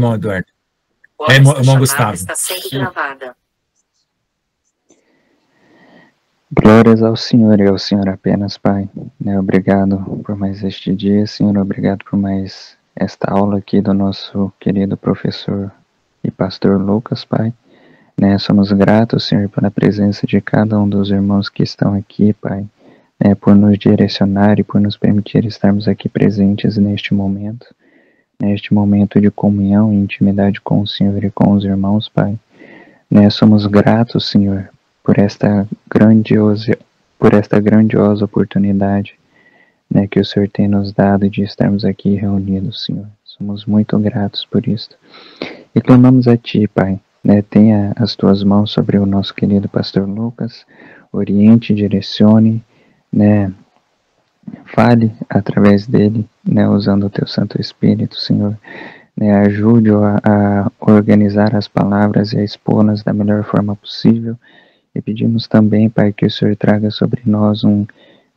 irmão Eduardo. Irmão Gustavo. Está sendo gravada. Glórias ao Senhor e ao Senhor apenas, Pai. Obrigado por mais este dia, Senhor. Obrigado por mais esta aula aqui do nosso querido professor e pastor Lucas, Pai. Somos gratos, Senhor, pela presença de cada um dos irmãos que estão aqui, Pai, por nos direcionar e por nos permitir estarmos aqui presentes neste momento de comunhão e intimidade com o Senhor e com os irmãos, Pai. Somos gratos, Senhor, por esta grandiosa oportunidade, que o Senhor tem nos dado de estarmos aqui reunidos, Senhor. Somos muito gratos por isto. E clamamos a Ti, Pai, tenha as Tuas mãos sobre o nosso querido pastor Lucas, oriente, direcione, fale através dele, usando o Teu Santo Espírito, Senhor. Ajude-o a organizar as palavras e a expô-las da melhor forma possível. E pedimos também, Pai, que o Senhor traga sobre nós um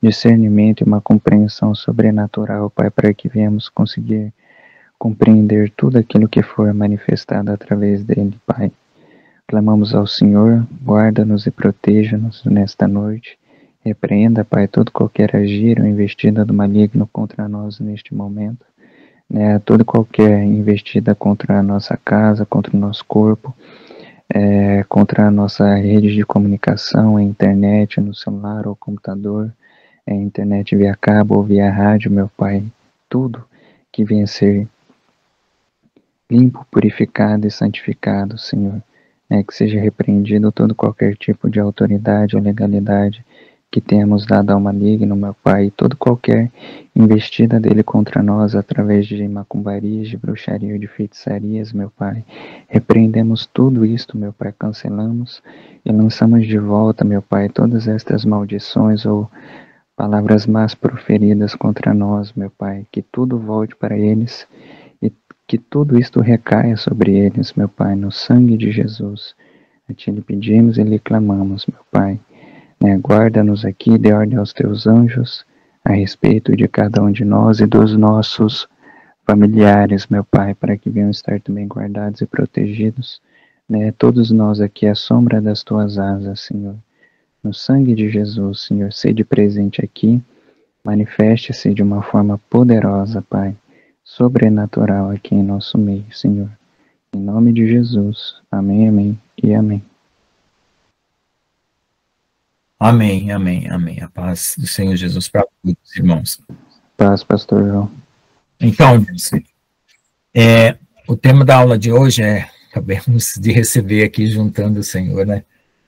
discernimento e uma compreensão sobrenatural, Pai, para que venhamos conseguir compreender tudo aquilo que for manifestado através dele, Pai. Clamamos ao Senhor, guarda-nos e proteja-nos nesta noite. Repreenda, Pai, todo qualquer agir ou investida do maligno contra nós neste momento. Toda qualquer investida contra a nossa casa, contra o nosso corpo, contra a nossa rede de comunicação, a internet, no celular ou computador, a internet via cabo ou via rádio, meu Pai. Tudo que venha ser limpo, purificado e santificado, Senhor. Que seja repreendido todo qualquer tipo de autoridade ou legalidade que tenhamos dado ao maligno, meu Pai, e todo qualquer investida dele contra nós através de macumbarias, de bruxaria, de feitiçarias, meu Pai. Repreendemos tudo isto, meu Pai, cancelamos e lançamos de volta, meu Pai, todas estas maldições ou palavras más proferidas contra nós, meu Pai, que tudo volte para eles e que tudo isto recaia sobre eles, meu Pai, no sangue de Jesus. A Ti lhe pedimos e lhe clamamos, meu Pai. Guarda-nos aqui, dê ordem aos Teus anjos a respeito de cada um de nós e dos nossos familiares, meu Pai, para que venham estar também guardados e protegidos, todos nós aqui à sombra das Tuas asas, Senhor. No sangue de Jesus, Senhor, sede presente aqui, manifeste-se de uma forma poderosa, Pai, sobrenatural aqui em nosso meio, Senhor. Em nome de Jesus, amém, amém e amém. Amém, amém, amém. A paz do Senhor Jesus para todos, irmãos. Paz, pastor João. Então, o tema da aula de hoje acabamos de receber aqui, juntando o Senhor,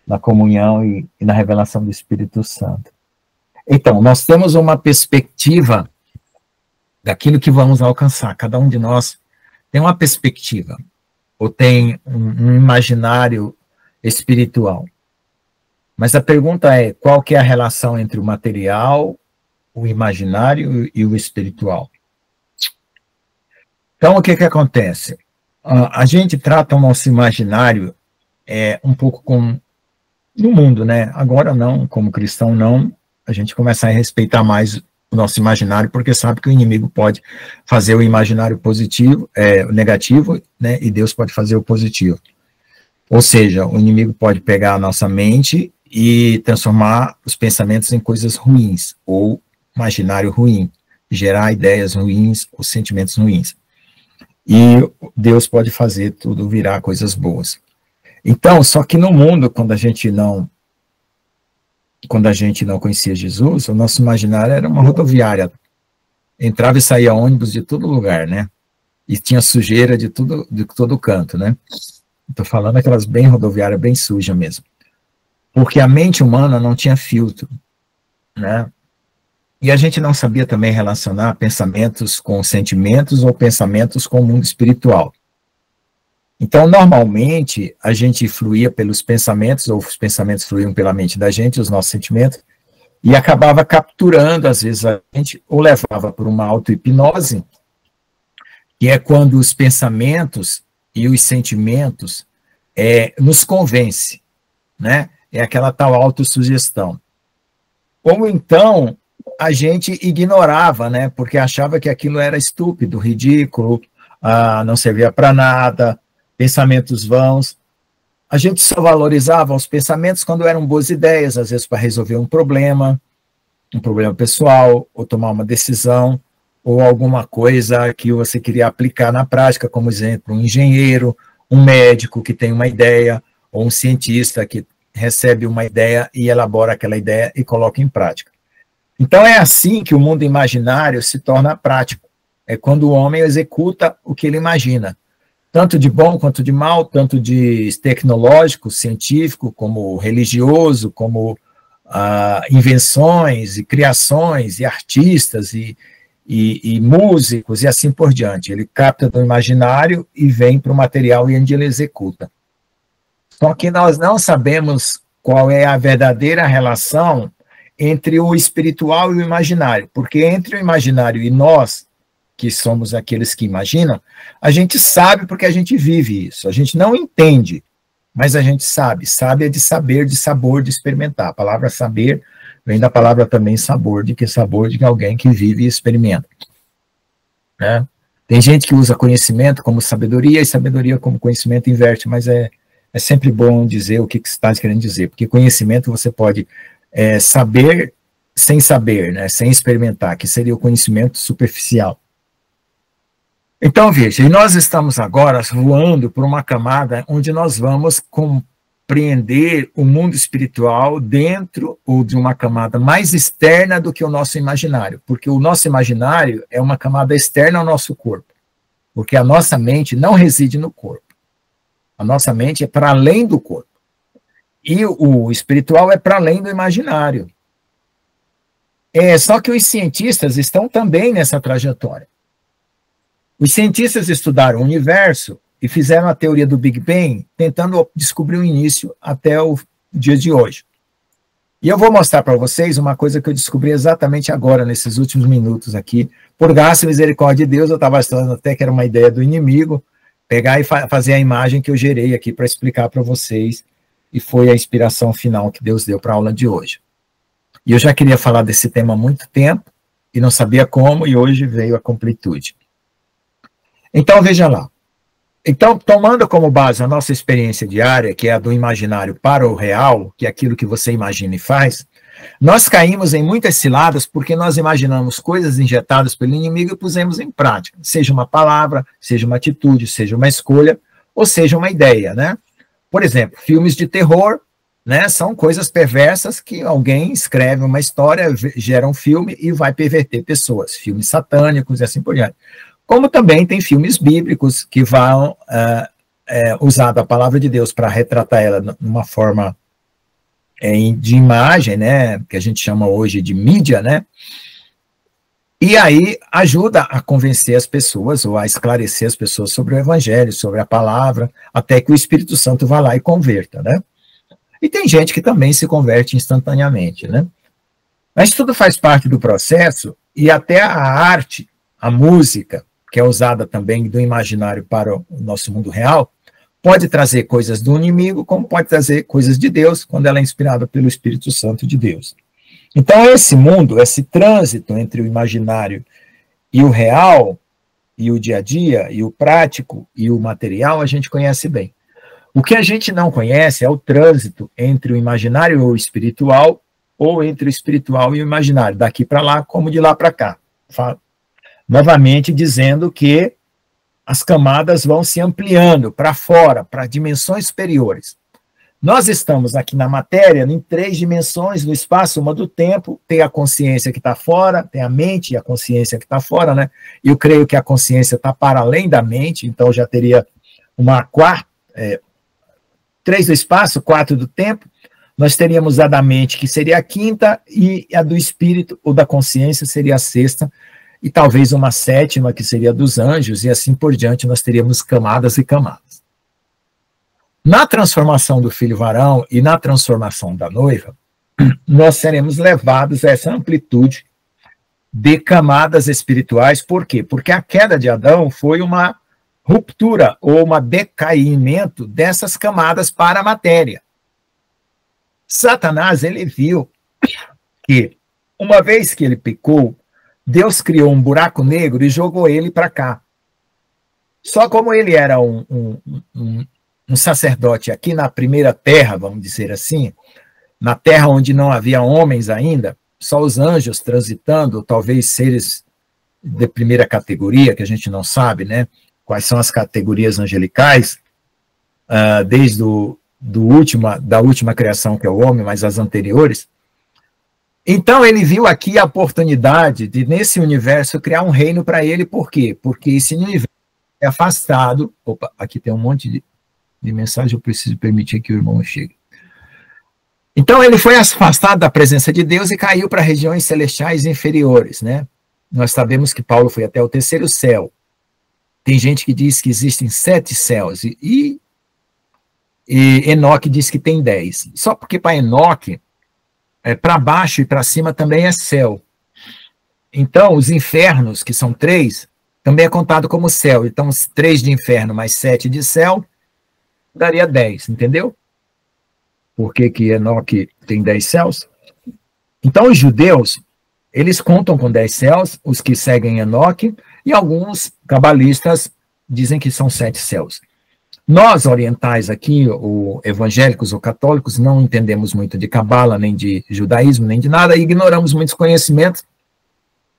na comunhão e na revelação do Espírito Santo. Então, nós temos uma perspectiva daquilo que vamos alcançar. Cada um de nós tem uma perspectiva, ou tem um imaginário espiritual. Mas a pergunta é, qual que é a relação entre o material, o imaginário e o espiritual? Então, o que acontece? A gente trata o nosso imaginário um pouco como no mundo, Agora não, como cristão não, a gente começa a respeitar mais o nosso imaginário, porque sabe que o inimigo pode fazer o imaginário positivo, o negativo, e Deus pode fazer o positivo. Ou seja, o inimigo pode pegar a nossa mente e transformar os pensamentos em coisas ruins, ou imaginário ruim, gerar ideias ruins ou sentimentos ruins. E Deus pode fazer tudo virar coisas boas. Então, só que no mundo, quando a gente não conhecia Jesus, o nosso imaginário era uma rodoviária. Entrava e saía ônibus de todo lugar, E tinha sujeira de todo canto, Estou falando aquelas bem rodoviárias, bem sujas mesmo. Porque a mente humana não tinha filtro, E a gente não sabia também relacionar pensamentos com sentimentos ou pensamentos com o mundo espiritual. Então, normalmente, a gente fluía pelos pensamentos, ou os pensamentos fluíam pela mente da gente, os nossos sentimentos, e acabava capturando, às vezes, a gente, ou levava por uma auto-hipnose, que é quando os pensamentos e os sentimentos nos convencem, É aquela tal autossugestão. Ou então, a gente ignorava, porque achava que aquilo era estúpido, ridículo, não servia para nada, pensamentos vãos. A gente só valorizava os pensamentos quando eram boas ideias, às vezes para resolver um problema pessoal, ou tomar uma decisão, ou alguma coisa que você queria aplicar na prática, como exemplo, um engenheiro, um médico que tem uma ideia, ou um cientista que recebe uma ideia e elabora aquela ideia e coloca em prática. Então é assim que o mundo imaginário se torna prático. É quando o homem executa o que ele imagina, tanto de bom quanto de mal, tanto de tecnológico, científico, como religioso, como invenções e criações e artistas e músicos e assim por diante. Ele capta do imaginário e vem para o material e onde ele executa. Só que nós não sabemos qual é a verdadeira relação entre o espiritual e o imaginário, porque entre o imaginário e nós, que somos aqueles que imaginam, a gente sabe porque a gente vive isso. A gente não entende, mas a gente sabe. Sabe é de saber, de sabor, de experimentar. A palavra saber vem da palavra também sabor de alguém que vive e experimenta. Né? Tem gente que usa conhecimento como sabedoria, e sabedoria como conhecimento inverte, mas é sempre bom dizer o que você está querendo dizer, porque conhecimento você pode saber sem saber, né, sem experimentar, que seria o conhecimento superficial. Então, veja, e nós estamos agora voando por uma camada onde nós vamos compreender o mundo espiritual dentro ou de uma camada mais externa do que o nosso imaginário, porque o nosso imaginário é uma camada externa ao nosso corpo, porque a nossa mente não reside no corpo. A nossa mente é para além do corpo. E o espiritual é para além do imaginário. Só que os cientistas estão também nessa trajetória. Os cientistas estudaram o universo e fizeram a teoria do Big Bang, tentando descobrir o início até o dia de hoje. E eu vou mostrar para vocês uma coisa que eu descobri exatamente agora, nesses últimos minutos aqui. Por graça e misericórdia de Deus, eu estava achando até que era uma ideia do inimigo, pegar e fazer a imagem que eu gerei aqui para explicar para vocês, e foi a inspiração final que Deus deu para a aula de hoje. E eu já queria falar desse tema há muito tempo, e não sabia como, e hoje veio a completude. Então, veja lá. Então, tomando como base a nossa experiência diária, que é a do imaginário para o real, que é aquilo que você imagina e faz, nós caímos em muitas ciladas porque nós imaginamos coisas injetadas pelo inimigo e pusemos em prática, seja uma palavra, seja uma atitude, seja uma escolha, ou seja uma ideia, né? Por exemplo, filmes de terror, né, são coisas perversas que alguém escreve uma história, gera um filme e vai perverter pessoas, filmes satânicos e assim por diante. Como também tem filmes bíblicos que vão usar a palavra de Deus para retratar ela numa forma de imagem, né, que a gente chama hoje de mídia, né, e aí ajuda a convencer as pessoas ou a esclarecer as pessoas sobre o evangelho, sobre a palavra, até que o Espírito Santo vá lá e converta, né. E tem gente que também se converte instantaneamente, né. Mas tudo faz parte do processo, e até a arte, a música, que é usada também do imaginário para o nosso mundo real, pode trazer coisas do inimigo, como pode trazer coisas de Deus, quando ela é inspirada pelo Espírito Santo de Deus. Então, esse mundo, esse trânsito entre o imaginário e o real, e o dia a dia, e o prático, e o material, a gente conhece bem. O que a gente não conhece é o trânsito entre o imaginário e o espiritual, ou entre o espiritual e o imaginário, daqui para lá, como de lá para cá. Novamente dizendo que as camadas vão se ampliando para fora, para dimensões superiores. Nós estamos aqui na matéria, em 3 dimensões do espaço, uma do tempo, tem a consciência que está fora, tem a mente e a consciência que está fora, né? Eu creio que a consciência está para além da mente, então já teria uma 3 do espaço, 4 do tempo, nós teríamos a da mente, que seria a 5ª, e a do espírito, ou da consciência, seria a 6ª, e talvez uma 7ª, que seria dos anjos, e assim por diante, nós teríamos camadas e camadas. Na transformação do filho varão e na transformação da noiva, nós seremos levados a essa amplitude de camadas espirituais. Por quê? Porque a queda de Adão foi uma ruptura ou um decaimento dessas camadas para a matéria. Satanás, ele viu que, uma vez que ele pecou, Deus criou um buraco negro e jogou ele para cá. Só como ele era um sacerdote aqui na primeira terra, vamos dizer assim, na terra onde não havia homens ainda, só os anjos transitando, talvez seres de primeira categoria, que a gente não sabe, né? Quais são as categorias angelicais, desde da última criação, que é o homem, mas as anteriores. Então, ele viu aqui a oportunidade de, nesse universo, criar um reino para ele. Por quê? Porque esse universo é afastado. Opa, aqui tem um monte de mensagem, eu preciso permitir que o irmão chegue. Então, ele foi afastado da presença de Deus e caiu para regiões celestiais inferiores, né? Nós sabemos que Paulo foi até o terceiro céu. Tem gente que diz que existem 7 céus, e Enoque diz que tem 10. Só porque para Enoque, para baixo e para cima também é céu. Então, os infernos, que são 3, também é contado como céu. Então, 3 de inferno mais 7 de céu, daria 10, entendeu? Por que Enoque tem 10 céus? Então, os judeus, eles contam com 10 céus, os que seguem Enoque, e alguns cabalistas dizem que são 7 céus. Nós, orientais aqui, ou evangélicos ou católicos, não entendemos muito de cabala, nem de judaísmo, nem de nada, e ignoramos muitos conhecimentos,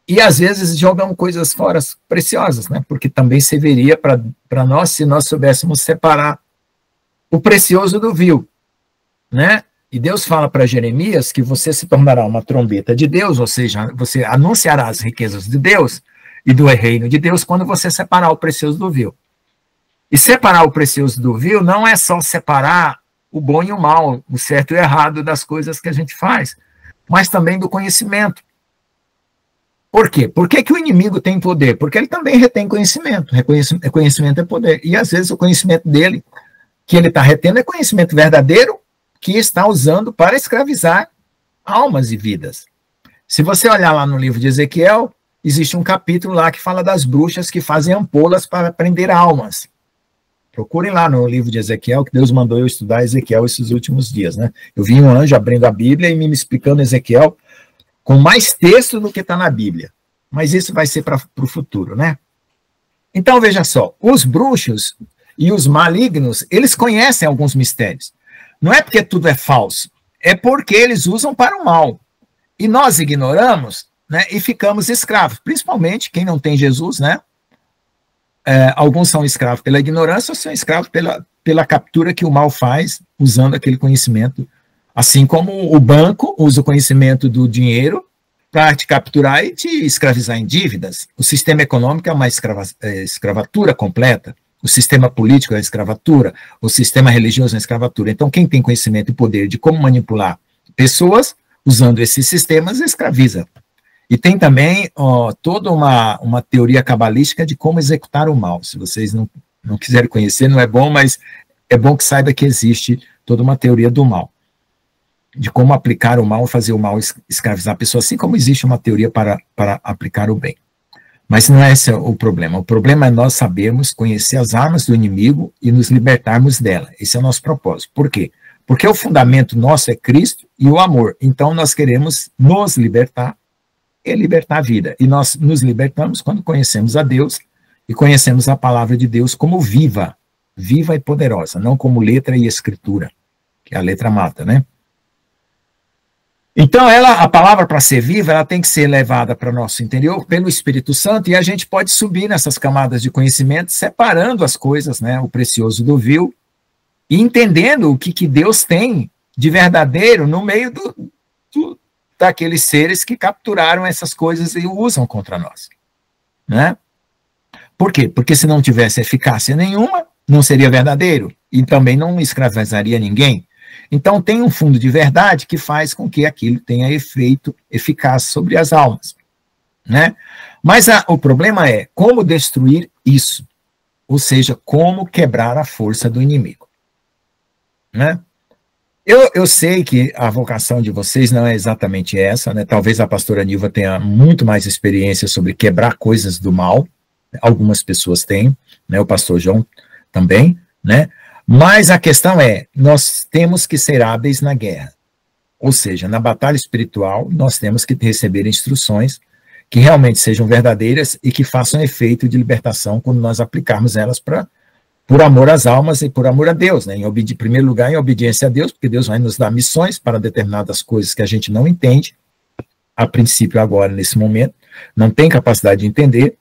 e às vezes jogamos coisas fora preciosas, né? Porque também serviria para nós se nós soubéssemos separar o precioso do vil, né? E Deus fala para Jeremias que você se tornará uma trombeta de Deus, ou seja, você anunciará as riquezas de Deus e do reino de Deus quando você separar o precioso do vil. E separar o precioso do vil não é só separar o bom e o mal, o certo e o errado das coisas que a gente faz, mas também do conhecimento. Por quê? Por que o inimigo tem poder? Porque ele também retém conhecimento. Conhecimento é poder. E às vezes o conhecimento dele, que ele está retendo, é conhecimento verdadeiro, que está usando para escravizar almas e vidas. Se você olhar lá no livro de Ezequiel, existe um capítulo lá que fala das bruxas que fazem ampolas para prender almas. Procurem lá no livro de Ezequiel, que Deus mandou eu estudar Ezequiel esses últimos dias, né? Eu vi um anjo abrindo a Bíblia e me explicando Ezequiel com mais texto do que está na Bíblia. Mas isso vai ser para o futuro, né? Então, veja só, os bruxos e os malignos, eles conhecem alguns mistérios. Não é porque tudo é falso, é porque eles usam para o mal. E nós ignoramos, né, e ficamos escravos, principalmente quem não tem Jesus, né? Alguns são escravos pela ignorância, ou são escravos pela captura que o mal faz, usando aquele conhecimento. Assim como o banco usa o conhecimento do dinheiro para te capturar e te escravizar em dívidas. O sistema econômico é uma escravatura completa. O sistema político é a escravatura. O sistema religioso é a escravatura. Então, quem tem conhecimento e poder de como manipular pessoas, usando esses sistemas, escraviza. E tem também toda uma teoria cabalística de como executar o mal. Se vocês não quiserem conhecer, não é bom, mas é bom que saiba que existe toda uma teoria do mal, de como aplicar o mal, fazer o mal escravizar a pessoa, assim como existe uma teoria para aplicar o bem. Mas não é esse o problema. O problema é nós sabermos conhecer as armas do inimigo e nos libertarmos dela. Esse é o nosso propósito. Por quê? Porque o fundamento nosso é Cristo e o amor. Então nós queremos nos libertar e libertar a vida. E nós nos libertamos quando conhecemos a Deus e conhecemos a palavra de Deus como viva e poderosa, não como letra e escritura, que a letra mata, né? Então, a palavra, para ser viva, ela tem que ser levada para o nosso interior pelo Espírito Santo, e a gente pode subir nessas camadas de conhecimento, separando as coisas, né, o precioso do vil, e entendendo o que Deus tem de verdadeiro no meio daqueles seres que capturaram essas coisas e usam contra nós, né? Por quê? Porque se não tivesse eficácia nenhuma, não seria verdadeiro, e também não escravizaria ninguém. Então, tem um fundo de verdade que faz com que aquilo tenha efeito eficaz sobre as almas, né? Mas o problema é como destruir isso, ou seja, como quebrar a força do inimigo, né? Eu sei que a vocação de vocês não é exatamente essa, né? Talvez a pastora Nilva tenha muito mais experiência sobre quebrar coisas do mal, algumas pessoas têm, né? O pastor João também, né? Mas a questão é, nós temos que ser hábeis na guerra. Ou seja, na batalha espiritual, nós temos que receber instruções que realmente sejam verdadeiras e que façam efeito de libertação quando nós aplicarmos elas por amor às almas e por amor a Deus, né? Em primeiro lugar, em obediência a Deus, porque Deus vai nos dar missões para determinadas coisas que a gente não entende, a princípio agora, nesse momento, não tem capacidade de entender.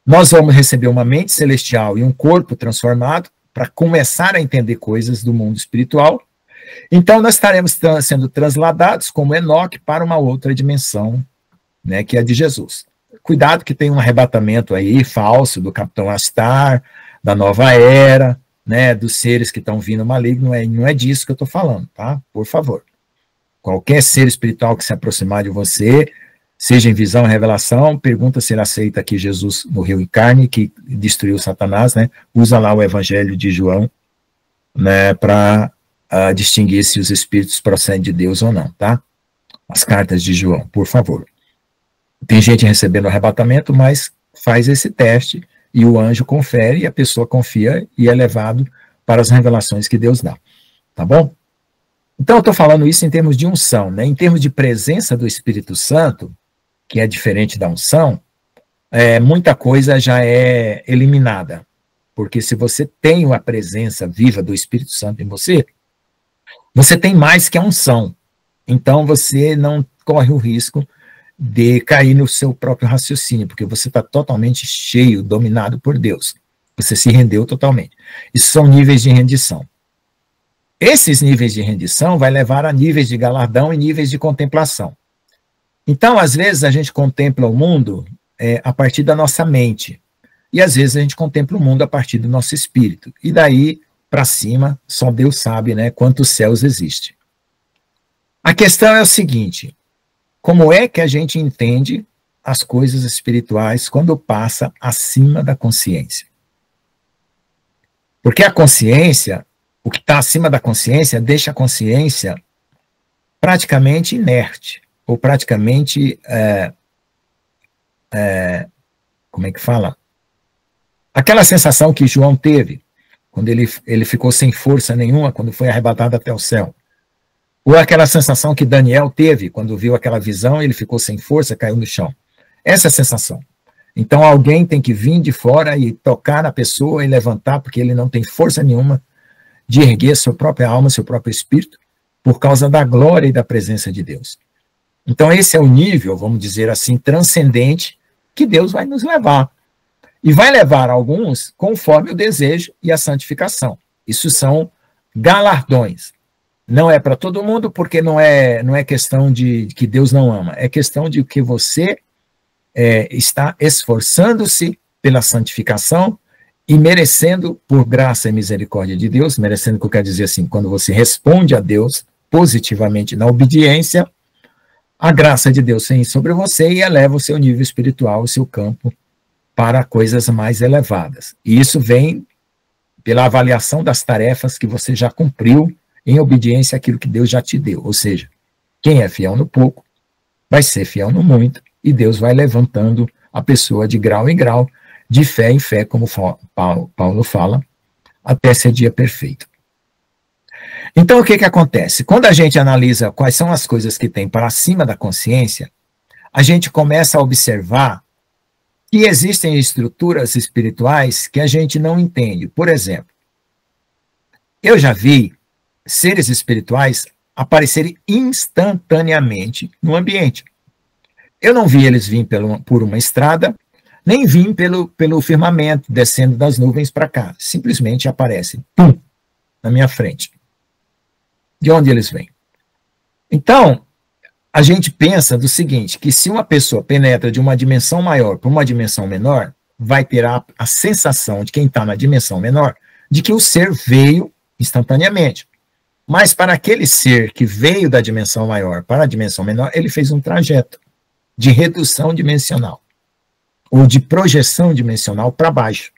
Nós vamos receber uma mente celestial e um corpo transformado para começar a entender coisas do mundo espiritual. Então, nós estaremos sendo transladados, como Enoque, para uma outra dimensão, né, que é a de Jesus. Cuidado que tem um arrebatamento aí falso do Capitão Astar, da nova era, né, dos seres que estão vindo maligno, não é disso que eu estou falando, tá? Por favor. Qualquer ser espiritual que se aproximar de você, seja em visão ou revelação, pergunta se ele aceita que Jesus morreu em carne, que destruiu Satanás, né? Usa lá o Evangelho de João, né, para distinguir se os espíritos procedem de Deus ou não, tá? As cartas de João, por favor. Tem gente recebendo arrebatamento, mas faz esse teste e o anjo confere e a pessoa confia e é levado para as revelações que Deus dá, tá bom? Então eu estou falando isso em termos de unção, né? Em termos de presença do Espírito Santo, que é diferente da unção, muita coisa já é eliminada, porque se você tem a presença viva do Espírito Santo em você, você tem mais que a unção, então você não corre o risco de cair no seu próprio raciocínio, porque você está totalmente cheio, dominado por Deus. Você se rendeu totalmente. Isso são níveis de rendição. Esses níveis de rendição vai levar a níveis de galardão e níveis de contemplação. Então, às vezes, a gente contempla o mundo a partir da nossa mente. E, às vezes, a gente contempla o mundo a partir do nosso espírito. E daí, para cima, só Deus sabe, né, quantos céus existem. A questão é o seguinte: como é que a gente entende as coisas espirituais quando passa acima da consciência? Porque a consciência, o que está acima da consciência, deixa a consciência praticamente inerte, ou praticamente, como é que fala? Aquela sensação que João teve, quando ele ficou sem força nenhuma, quando foi arrebatado até o céu. Ou aquela sensação que Daniel teve, quando viu aquela visão, ele ficou sem força, caiu no chão. Essa é a sensação. Então alguém tem que vir de fora e tocar na pessoa e levantar, porque ele não tem força nenhuma de erguer sua própria alma, seu próprio espírito, por causa da glória e da presença de Deus. Então esse é o nível, vamos dizer assim, transcendente, que Deus vai nos levar. E vai levar alguns conforme o desejo e a santificação. Isso são galardões. Não é para todo mundo, porque não é questão de que Deus não ama, é questão de que você está esforçando-se pela santificação e merecendo, por graça e misericórdia de Deus, merecendo, que eu quero dizer assim, quando você responde a Deus positivamente na obediência, a graça de Deus vem sobre você e eleva o seu nível espiritual, o seu campo, para coisas mais elevadas. E isso vem pela avaliação das tarefas que você já cumpriu em obediência àquilo que Deus já te deu. Ou seja, quem é fiel no pouco vai ser fiel no muito, e Deus vai levantando a pessoa de grau em grau, de fé em fé, como Paulo fala, até ser dia perfeito. Então, o que acontece? Quando a gente analisa quais são as coisas que tem para cima da consciência, a gente começa a observar que existem estruturas espirituais que a gente não entende. Por exemplo, eu já vi seres espirituais aparecerem instantaneamente no ambiente. Eu não vi eles virem por uma estrada, nem vim pelo firmamento, descendo das nuvens para cá. Simplesmente aparecem, pum, na minha frente. De onde eles vêm? Então, a gente pensa do seguinte, que se uma pessoa penetra de uma dimensão maior para uma dimensão menor, vai ter a sensação de quem está na dimensão menor, de que o ser veio instantaneamente. Mas para aquele ser que veio da dimensão maior para a dimensão menor, ele fez um trajeto de redução dimensional, ou de projeção dimensional para baixo.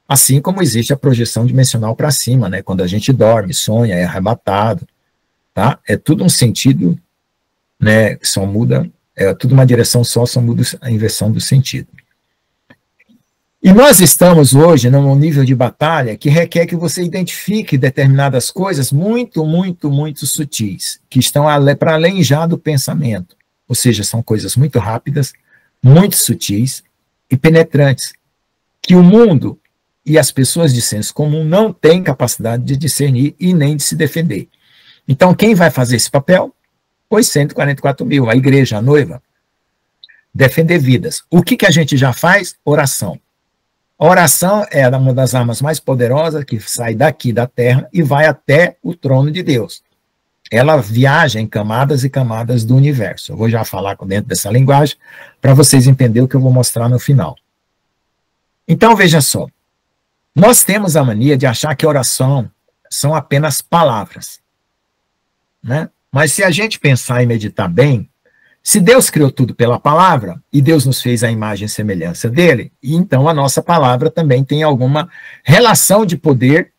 Assim como existe a projeção dimensional para cima, né? Quando a gente dorme, sonha, é arrebatado, tá? É tudo um sentido, né? Só muda, é tudo uma direção só muda a inversão do sentido. E nós estamos hoje num nível de batalha que requer que você identifique determinadas coisas muito, muito, muito sutis, que estão para além já do pensamento. Ou seja, são coisas muito rápidas, muito sutis e penetrantes, que o mundo e as pessoas de senso comum não têm capacidade de discernir e nem de se defender. Então, quem vai fazer esse papel? Os 144 mil, a igreja, a noiva. Defender vidas. O que a gente já faz? Oração. A oração é uma das armas mais poderosas que sai daqui da terra e vai até o trono de Deus. Ela viaja em camadas e camadas do universo. Eu vou já falar dentro dessa linguagem para vocês entenderem o que eu vou mostrar no final. Então, veja só. Nós temos a mania de achar que oração são apenas palavras, né? Mas se a gente pensar e meditar bem, se Deus criou tudo pela palavra, e Deus nos fez a imagem e semelhança dele, então a nossa palavra também tem alguma relação de poder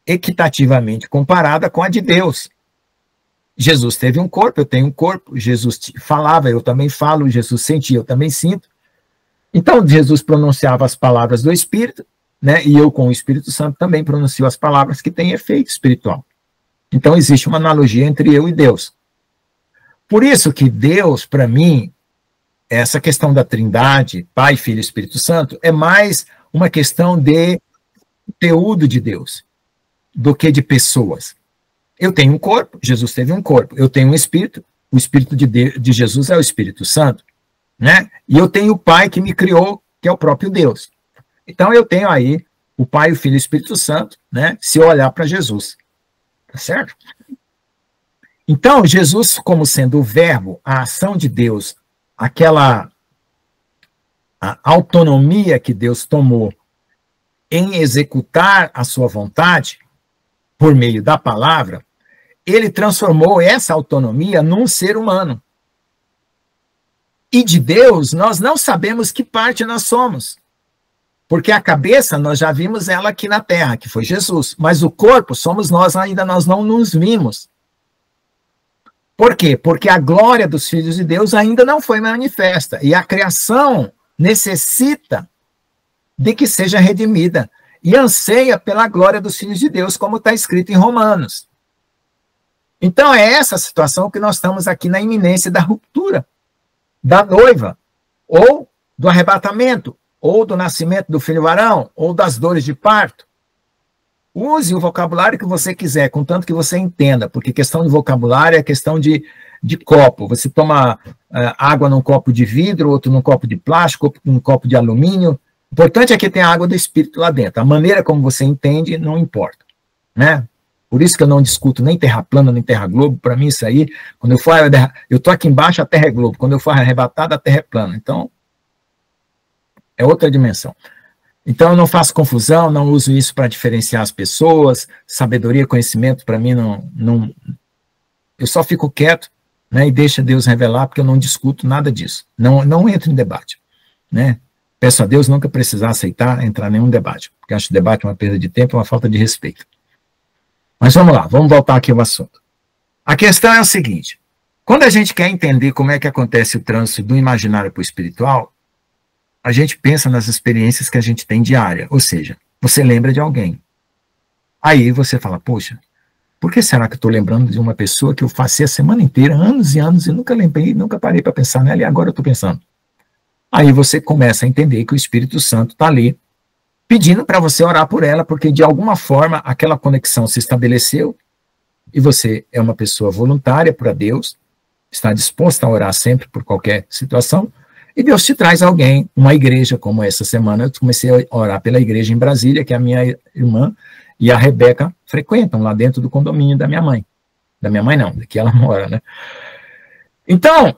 equitativamente comparada com a de Deus. Jesus teve um corpo, eu tenho um corpo, Jesus falava, eu também falo, Jesus sentia, eu também sinto. Então Jesus pronunciava as palavras do Espírito, né? E eu com o Espírito Santo também pronuncio as palavras que têm efeito espiritual. Então existe uma analogia entre eu e Deus. Por isso que Deus, para mim, essa questão da Trindade, Pai, Filho e Espírito Santo, é mais uma questão de conteúdo de Deus do que de pessoas. Eu tenho um corpo, Jesus teve um corpo. Eu tenho um espírito, o Espírito de Jesus é o Espírito Santo, né? E eu tenho o Pai que me criou, que é o próprio Deus. Então eu tenho aí o Pai, o Filho e o Espírito Santo, né? Se eu olhar para Jesus. Tá certo? Então, Jesus, como sendo o verbo, a ação de Deus, a autonomia que Deus tomou em executar a sua vontade, por meio da palavra, ele transformou essa autonomia num ser humano. E de Deus, nós não sabemos que parte nós somos. Porque a cabeça, nós já vimos ela aqui na terra, que foi Jesus. Mas o corpo, somos nós, ainda nós não nos vimos. Por quê? Porque a glória dos filhos de Deus ainda não foi manifesta. E a criação necessita de que seja redimida. E anseia pela glória dos filhos de Deus, como está escrito em Romanos. Então é essa situação que nós estamos aqui na iminência da ruptura, da noiva, ou do arrebatamento, ou do nascimento do filho varão, ou das dores de parto. Use o vocabulário que você quiser, contanto que você entenda, porque questão de vocabulário é questão de copo. Você toma água num copo de vidro, outro num copo de plástico, outro num copo de alumínio. O importante é que tem a água do Espírito lá dentro. A maneira como você entende não importa, né? Por isso que eu não discuto nem terra plana, nem terra globo. Para mim isso aí, quando eu for, eu estou aqui embaixo, a terra é globo. Quando eu for arrebatado, a terra é plana. Então, é outra dimensão. Então, eu não faço confusão, não uso isso para diferenciar as pessoas. Sabedoria, conhecimento, para mim, não. Eu só fico quieto, né, e deixa Deus revelar, porque eu não discuto nada disso. Não entro em debate, né? Peço a Deus nunca precisar aceitar entrar em nenhum debate, porque acho que debate é uma perda de tempo, é uma falta de respeito. Mas vamos lá, vamos voltar aqui ao assunto. A questão é o seguinte: quando a gente quer entender como é que acontece o trânsito do imaginário para o espiritual, a gente pensa nas experiências que a gente tem diária, ou seja, você lembra de alguém. Aí você fala, poxa, por que será que eu estou lembrando de uma pessoa que eu passei a semana inteira, anos e anos, e nunca lembrei, nunca parei para pensar nela, e agora eu estou pensando. Aí você começa a entender que o Espírito Santo está ali, pedindo para você orar por ela, porque de alguma forma aquela conexão se estabeleceu, e você é uma pessoa voluntária para Deus, está disposta a orar sempre por qualquer situação, e Deus te traz alguém, uma igreja, como essa semana eu comecei a orar pela igreja em Brasília, que a minha irmã e a Rebeca frequentam lá dentro do condomínio da minha mãe. Da minha mãe não, daqui ela mora, né? Então,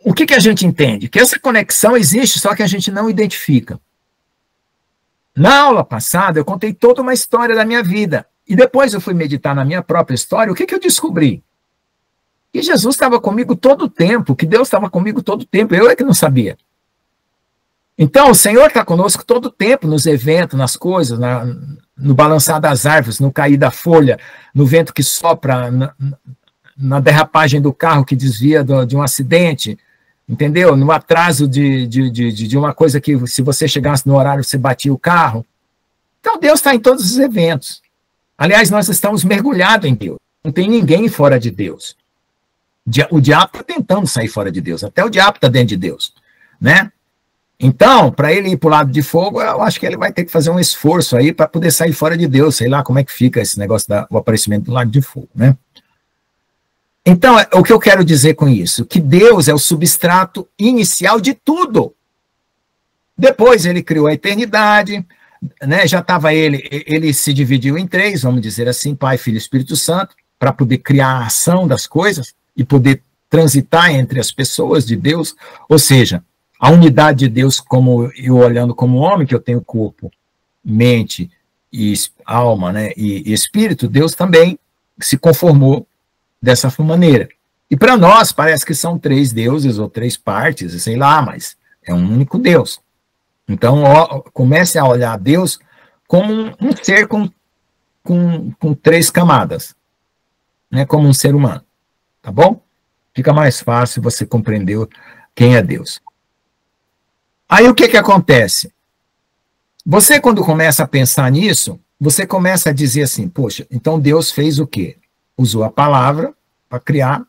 o que a gente entende? Que essa conexão existe, só que a gente não identifica. Na aula passada, eu contei toda uma história da minha vida, e depois eu fui meditar na minha própria história, o que eu descobri? Que Jesus estava comigo todo o tempo, que Deus estava comigo todo o tempo, eu é que não sabia. Então, o Senhor está conosco todo o tempo, nos eventos, nas coisas, no balançar das árvores, no cair da folha, no vento que sopra, na derrapagem do carro que desvia de um acidente, entendeu? No atraso de uma coisa que, se você chegasse no horário, você batia o carro. Então, Deus está em todos os eventos. Aliás, nós estamos mergulhados em Deus. Não tem ninguém fora de Deus. O diabo está tentando sair fora de Deus. Até o diabo está dentro de Deus. né? Então, para ele ir para o lado de fogo, eu acho que ele vai ter que fazer um esforço aí para poder sair fora de Deus, sei lá como é que fica esse negócio do aparecimento do lago de fogo, né? Então, o que eu quero dizer com isso? Que Deus é o substrato inicial de tudo. Depois ele criou a eternidade, né? Já estava ele se dividiu em três, vamos dizer assim, Pai, Filho e Espírito Santo, para poder criar a ação das coisas e poder transitar entre as pessoas de Deus, ou seja, a unidade de Deus, como eu olhando como homem, que eu tenho corpo, mente e alma, né, e espírito, Deus também se conformou dessa maneira. E para nós parece que são três deuses ou três partes, sei lá, mas é um único Deus. Então, comece a olhar Deus como um ser com três camadas, né, como um ser humano, tá bom? Fica mais fácil você compreender quem é Deus. Aí o que acontece? Você, quando começa a pensar nisso, você começa a dizer assim, poxa, então Deus fez o quê? Usou a palavra para criar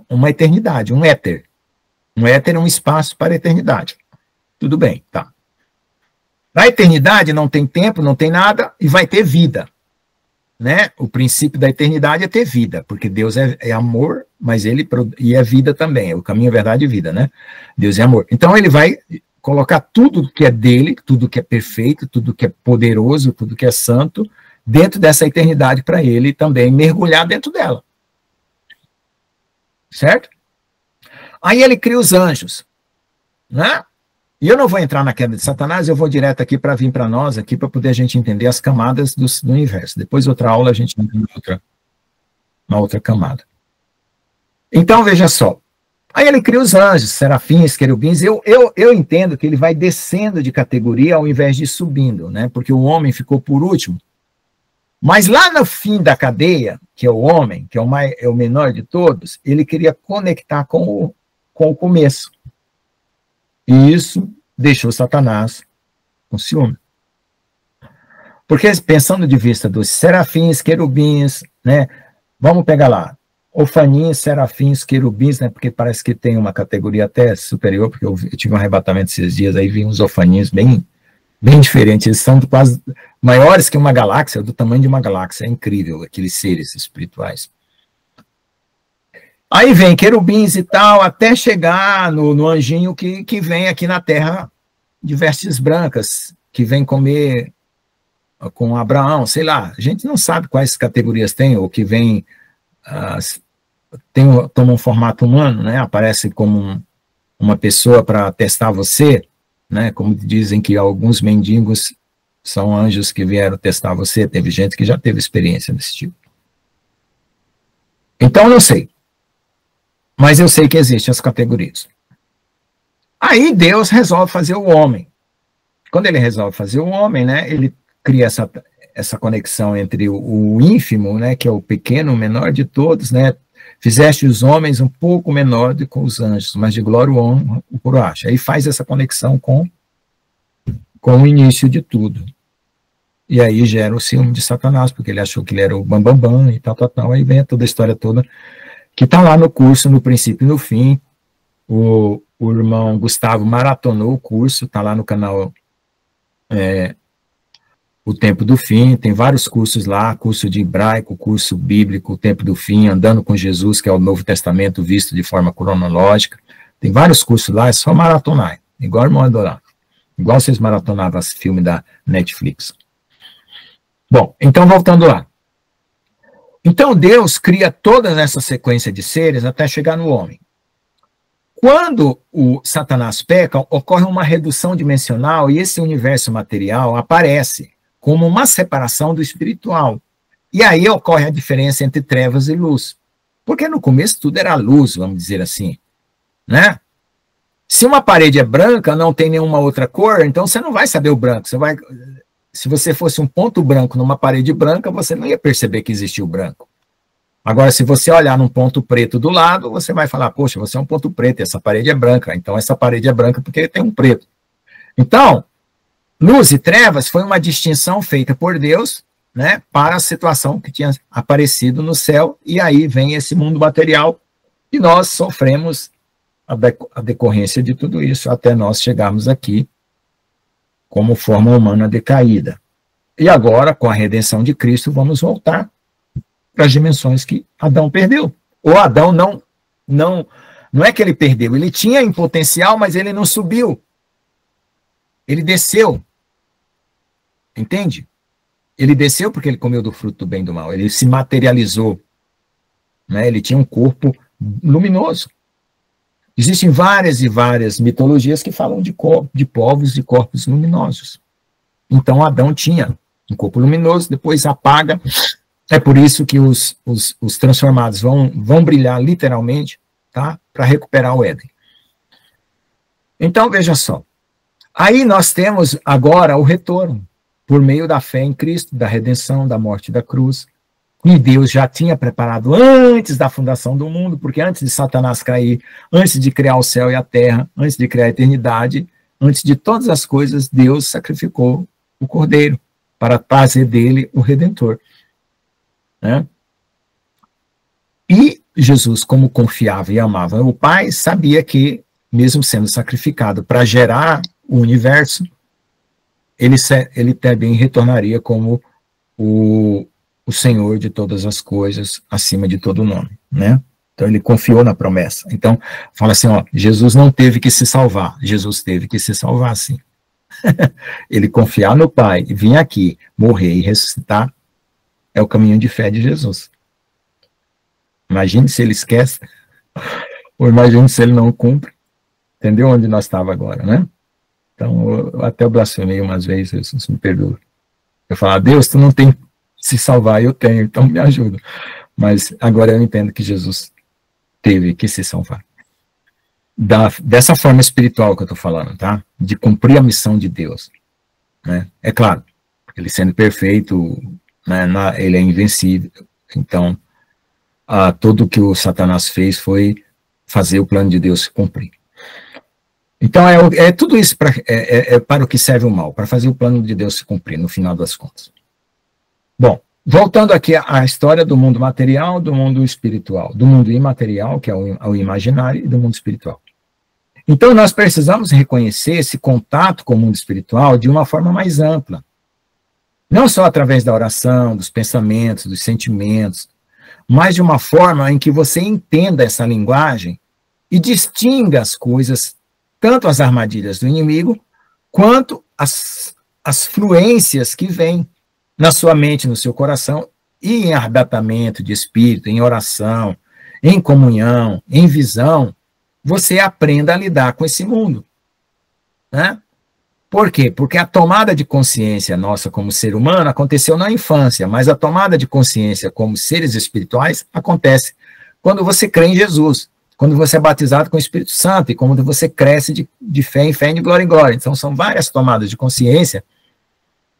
uma eternidade, um éter. Um éter é um espaço para a eternidade. Tudo bem, tá. Na eternidade não tem tempo, não tem nada, e vai ter vida. Né? O princípio da eternidade é ter vida, porque Deus é amor, mas ele e é vida também, o caminho, a verdade e vida, né? Deus é amor. Então ele vai colocar tudo que é dele, tudo que é perfeito, tudo que é poderoso, tudo que é santo, dentro dessa eternidade para ele também mergulhar dentro dela. Certo? Aí ele cria os anjos, né? E eu não vou entrar na queda de Satanás, eu vou direto aqui para vir para nós, aqui para poder a gente entender as camadas do universo. Depois, outra aula, a gente entra uma outra camada. Então, veja só. Aí ele cria os anjos, serafins, querubins. Eu entendo que ele vai descendo de categoria ao invés de subindo, né? Porque o homem ficou por último. Mas lá no fim da cadeia, que é o homem, que é o menor de todos, ele queria conectar com o começo. E isso deixou Satanás com ciúme. Porque, pensando de vista dos serafins, querubins, né? Vamos pegar lá. Ofanins, serafins, querubins, né? Porque parece que tem uma categoria até superior, porque eu tive um arrebatamento esses dias, aí vi uns ofanins bem diferentes. Eles são quase maiores que uma galáxia, do tamanho de uma galáxia. É incrível, aqueles seres espirituais. Aí vem querubins e tal, até chegar no anjinho que vem aqui na terra de vestes brancas, que vem comer com Abraão, sei lá. A gente não sabe quais categorias tem, ou que vem, toma um formato humano, né? Aparece como uma pessoa para testar você, né? Como dizem que alguns mendigos são anjos que vieram testar você. Teve gente que já teve experiência desse tipo. Então, não sei. Mas eu sei que existem as categorias. Aí Deus resolve fazer o homem. Quando ele resolve fazer o homem, né, ele cria essa conexão entre o ínfimo, né, que é o pequeno, o menor de todos, né, fizeste os homens um pouco menor do que os anjos, mas de glória o honra o coroaste. Aí faz essa conexão com o início de tudo. E aí gera o ciúme de Satanás, porque ele achou que ele era o bambambam e tal. Aí vem toda a história toda que está lá no curso, no princípio e no fim. O irmão Gustavo maratonou o curso, está lá no canal O Tempo do Fim, tem vários cursos lá, curso de hebraico, curso bíblico, O Tempo do Fim, Andando com Jesus, que é o Novo Testamento visto de forma cronológica. Tem vários cursos lá, é só maratonar, igual o irmão Adorado, igual vocês maratonavam esse filme da Netflix. Bom, então voltando lá. Então Deus cria toda essa sequência de seres até chegar no homem. Quando o Satanás peca, ocorre uma redução dimensional e esse universo material aparece como uma separação do espiritual. E aí ocorre a diferença entre trevas e luz. Porque no começo tudo era luz, vamos dizer assim, né? Se uma parede é branca, não tem nenhuma outra cor, então você não vai saber o branco. Se você fosse um ponto branco numa parede branca, você não ia perceber que existia o branco. Agora, se você olhar num ponto preto do lado, você vai falar, poxa, você é um ponto preto, essa parede é branca. Então, essa parede é branca porque tem um preto. Então, luz e trevas foi uma distinção feita por Deus, né, para a situação que tinha aparecido no céu, e aí vem esse mundo material, e nós sofremos a decorrência de tudo isso, até nós chegarmos aqui como forma humana decaída. E agora, com a redenção de Cristo, vamos voltar para as dimensões que Adão perdeu. Ou Adão não é que ele perdeu, ele tinha em potencial, mas ele não subiu. Ele desceu. Entende? Ele desceu porque ele comeu do fruto do bem e do mal. Ele se materializou. Né? Ele tinha um corpo luminoso. Existem várias e várias mitologias que falam de povos e corpos luminosos. Então, Adão tinha um corpo luminoso, depois apaga. É por isso que os transformados vão brilhar literalmente, tá? Para recuperar o Éden. Então, veja só. Aí nós temos agora o retorno, por meio da fé em Cristo, da redenção, da morte da cruz, que Deus já tinha preparado antes da fundação do mundo, porque antes de Satanás cair, antes de criar o céu e a terra, antes de criar a eternidade, antes de todas as coisas, Deus sacrificou o Cordeiro para fazer dele o Redentor. Né? E Jesus, como confiava e amava o Pai, sabia que, mesmo sendo sacrificado para gerar o universo, ele também retornaria como o Senhor de todas as coisas, acima de todo nome, né? Então ele confiou na promessa. Então, fala assim, ó, Jesus não teve que se salvar, Jesus teve que se salvar, sim. Ele confiar no Pai, e vir aqui, morrer e ressuscitar, é o caminho de fé de Jesus. Imagine se ele esquece, ou imagine se ele não cumpre. Entendeu onde nós estávamos agora, né? Então, eu até blasfemei umas vezes, Jesus me perdoa. Eu falo, Deus, tu não tem se salvar, eu tenho, então me ajuda. Mas agora eu entendo que Jesus teve que se salvar. Dessa forma espiritual que eu estou falando, tá? De cumprir a missão de Deus. Né? É claro, ele sendo perfeito, né, ele é invencível. Então, tudo que o Satanás fez foi fazer o plano de Deus se cumprir. Então, tudo isso para o que serve o mal, para fazer o plano de Deus se cumprir, no final das contas. Bom, voltando aqui à história do mundo material, do mundo espiritual, do mundo imaterial, que é o imaginário, e do mundo espiritual. Então, nós precisamos reconhecer esse contato com o mundo espiritual de uma forma mais ampla. Não só através da oração, dos pensamentos, dos sentimentos, mas de uma forma em que você entenda essa linguagem e distinga as coisas, tanto as armadilhas do inimigo, quanto as fluências que vêm na sua mente, no seu coração, e em arrebatamento de espírito, em oração, em comunhão, em visão, você aprenda a lidar com esse mundo. Né? Por quê? Porque a tomada de consciência nossa como ser humano aconteceu na infância, mas a tomada de consciência como seres espirituais acontece quando você crê em Jesus, quando você é batizado com o Espírito Santo e quando você cresce de fé em fé, de glória em glória. Então são várias tomadas de consciência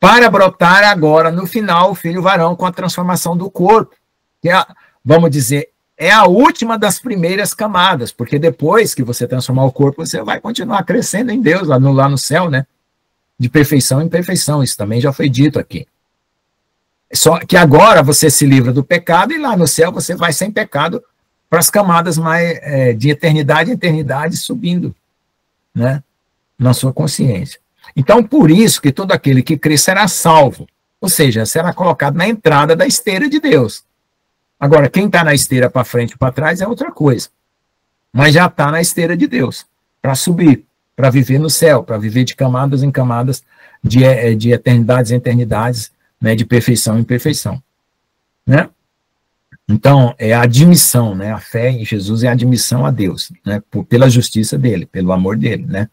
para brotar agora, no final, o filho varão com a transformação do corpo, que é, vamos dizer, é a última das primeiras camadas, porque depois que você transformar o corpo, você vai continuar crescendo em Deus, lá no céu, né? De perfeição em perfeição, isso também já foi dito aqui. Só que agora você se livra do pecado e lá no céu você vai sem pecado para as camadas mais de eternidade em eternidade subindo, né? Na sua consciência. Então, por isso que todo aquele que crê será salvo, ou seja, será colocado na entrada da esteira de Deus. Agora, quem está na esteira para frente ou para trás é outra coisa, mas já está na esteira de Deus, para subir, para viver no céu, para viver de camadas em camadas, de eternidades em eternidades, né, de perfeição em perfeição. Né? Então, é a admissão, né, a fé em Jesus é a admissão a Deus, né, pela justiça dele, pelo amor dele, né?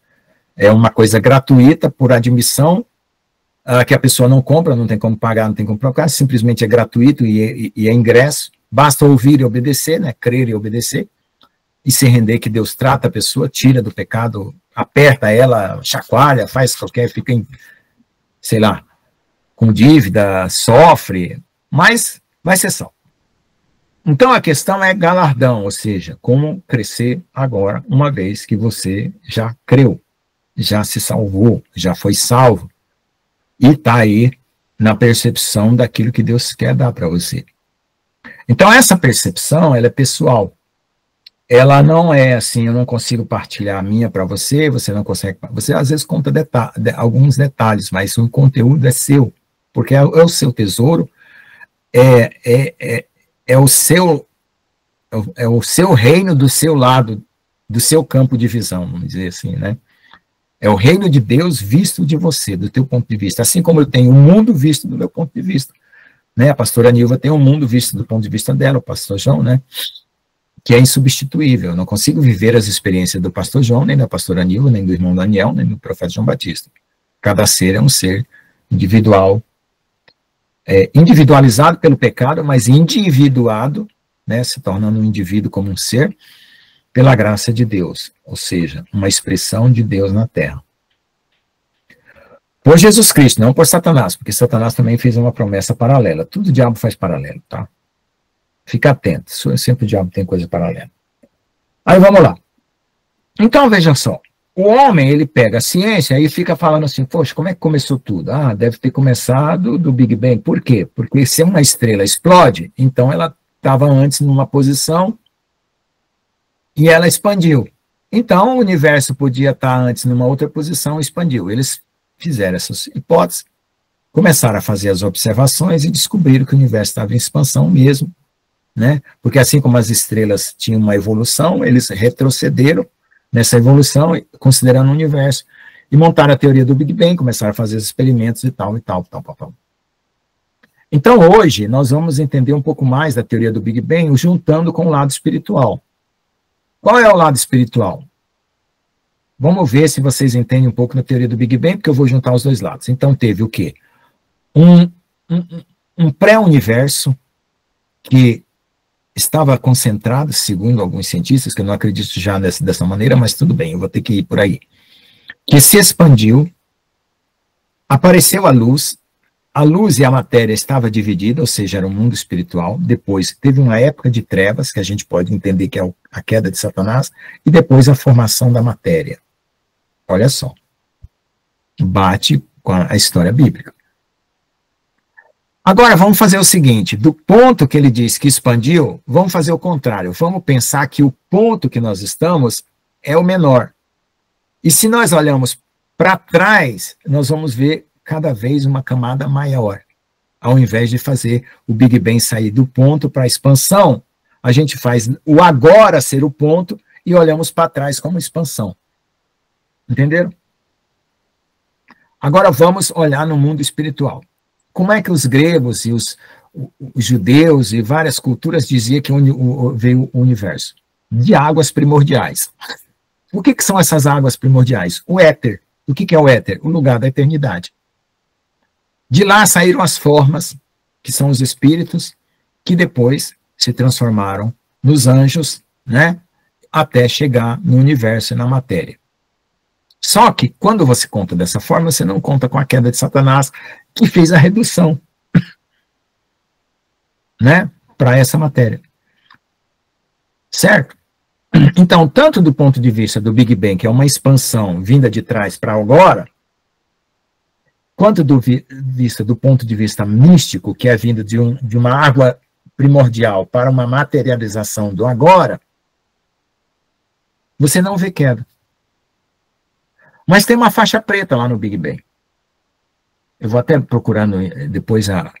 É uma coisa gratuita, por admissão, que a pessoa não compra, não tem como pagar, não tem como trocar, simplesmente é gratuito e é ingresso, basta ouvir e obedecer, né, crer e obedecer, e se render que Deus trata a pessoa, tira do pecado, aperta ela, chacoalha, faz qualquer, fica em, sei lá, com dívida, sofre, mas vai ser salvo. Então a questão é galardão, ou seja, como crescer agora, uma vez que você já creu, já se salvou, já foi salvo, e está aí na percepção daquilo que Deus quer dar para você. Então essa percepção, ela é pessoal, ela não é assim, eu não consigo partilhar a minha para você, você não consegue, você às vezes conta alguns detalhes, mas o conteúdo é seu, porque é o seu tesouro, é, é, é, é o seu, é o seu reino do seu lado, do seu campo de visão, vamos dizer assim, né? É o reino de Deus visto de você, do teu ponto de vista, assim como eu tenho o mundo visto do meu ponto de vista, né? A pastora Nilva tem o mundo visto do ponto de vista dela, o pastor João, né? Que é insubstituível. Eu não consigo viver as experiências do pastor João, nem da pastora Nilva, nem do irmão Daniel, nem do profeta João Batista. Cada ser é um ser individual, individualizado pelo pecado, mas individuado, né, se tornando um indivíduo como um ser, pela graça de Deus, ou seja, uma expressão de Deus na Terra. Por Jesus Cristo, não por Satanás, porque Satanás também fez uma promessa paralela. Tudo o diabo faz paralelo, tá? Fica atento, sempre o diabo tem coisa paralela. Aí vamos lá. Então, veja só, o homem, ele pega a ciência e fica falando assim, poxa, como é que começou tudo? Ah, deve ter começado do Big Bang. Por quê? Porque se uma estrela explode, então ela estava antes numa posição e ela expandiu. Então, o universo podia estar antes numa outra posição e expandiu. Eles fizeram essas hipóteses, começaram a fazer as observações e descobriram que o universo estava em expansão mesmo, né? Porque assim como as estrelas tinham uma evolução, eles retrocederam nessa evolução, considerando o universo, e montaram a teoria do Big Bang, começaram a fazer os experimentos e tal, e tal, tal, tal, tal. Então, hoje, nós vamos entender um pouco mais da teoria do Big Bang, juntando com o lado espiritual. Qual é o lado espiritual? Vamos ver se vocês entendem um pouco da teoria do Big Bang, porque eu vou juntar os dois lados. Então, teve o quê? Um pré-universo que estava concentrado, segundo alguns cientistas, que eu não acredito já dessa maneira, mas tudo bem, eu vou ter que ir por aí, que se expandiu, apareceu a luz e a matéria estava dividida, ou seja, era um mundo espiritual, depois teve uma época de trevas, que a gente pode entender que é a queda de Satanás, e depois a formação da matéria. Olha só, bate com a história bíblica. Agora, vamos fazer o seguinte, do ponto que ele diz que expandiu, vamos fazer o contrário, vamos pensar que o ponto que nós estamos é o menor. E se nós olhamos para trás, nós vamos ver cada vez uma camada maior. Ao invés de fazer o Big Bang sair do ponto para a expansão, a gente faz o agora ser o ponto e olhamos para trás como expansão. Entenderam? Agora vamos olhar no mundo espiritual. Como é que os gregos e os judeus e várias culturas diziam que veio o universo? De águas primordiais. O que são essas águas primordiais? O éter. O que é o éter? O lugar da eternidade. De lá saíram as formas, que são os espíritos, que depois se transformaram nos anjos, né? Até chegar no universo e na matéria. Só que, quando você conta dessa forma, você não conta com a queda de Satanás, que fez a redução, né, para essa matéria. Certo? Então, tanto do ponto de vista do Big Bang, que é uma expansão vinda de trás para agora, quanto do ponto de vista místico, que é vinda de uma água primordial para uma materialização do agora, você não vê queda. Mas tem uma faixa preta lá no Big Bang. Eu vou até procurando depois a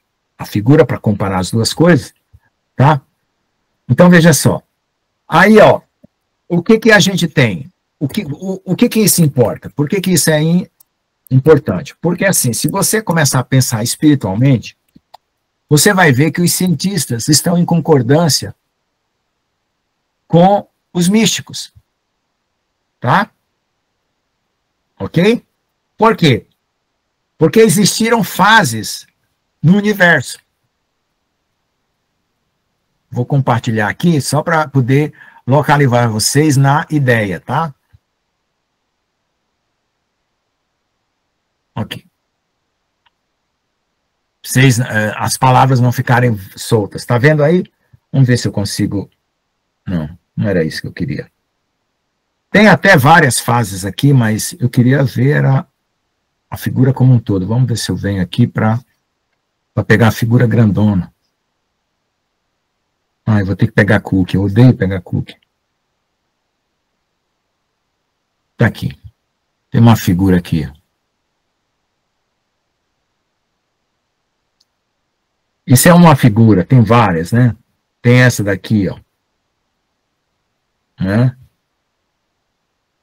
figura para comparar as duas coisas, tá? Então, veja só. Aí, ó, o que a gente tem? O que isso importa? Por que isso é importante? Porque, assim, se você começar a pensar espiritualmente, você vai ver que os cientistas estão em concordância com os místicos, tá? Ok? Por quê? Porque existiram fases no universo. Vou compartilhar aqui só para poder localizar vocês na ideia, tá? Ok. As palavras não ficarem soltas. Tá vendo aí? Vamos ver se eu consigo... Não era isso que eu queria. Tem até várias fases aqui, mas eu queria ver a figura como um todo. Vamos ver se eu venho aqui para pegar a figura grandona. Eu vou ter que pegar cookie. Eu odeio pegar cookie. Tá aqui. Tem uma figura aqui. Isso é uma figura, tem várias, né? Tem essa daqui, ó. Né?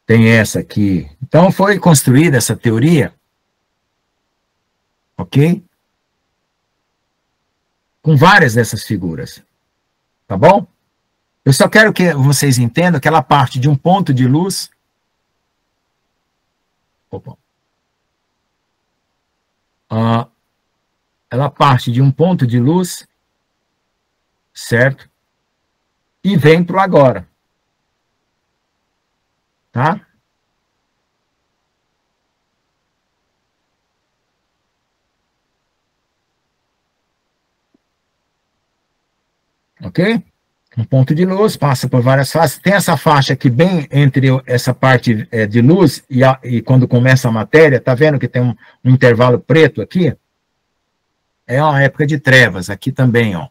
Tem essa aqui. Então foi construída essa teoria, ok? Com várias dessas figuras, tá bom? Eu só quero que vocês entendam que ela parte de um ponto de luz. Opa. Ela parte de um ponto de luz, certo? E vem para o agora. Tá? Ok? Um ponto de luz passa por várias fases. Tem essa faixa aqui bem entre essa parte de luz e quando começa a matéria, tá vendo que tem um intervalo preto aqui? É uma época de trevas, aqui também, ó.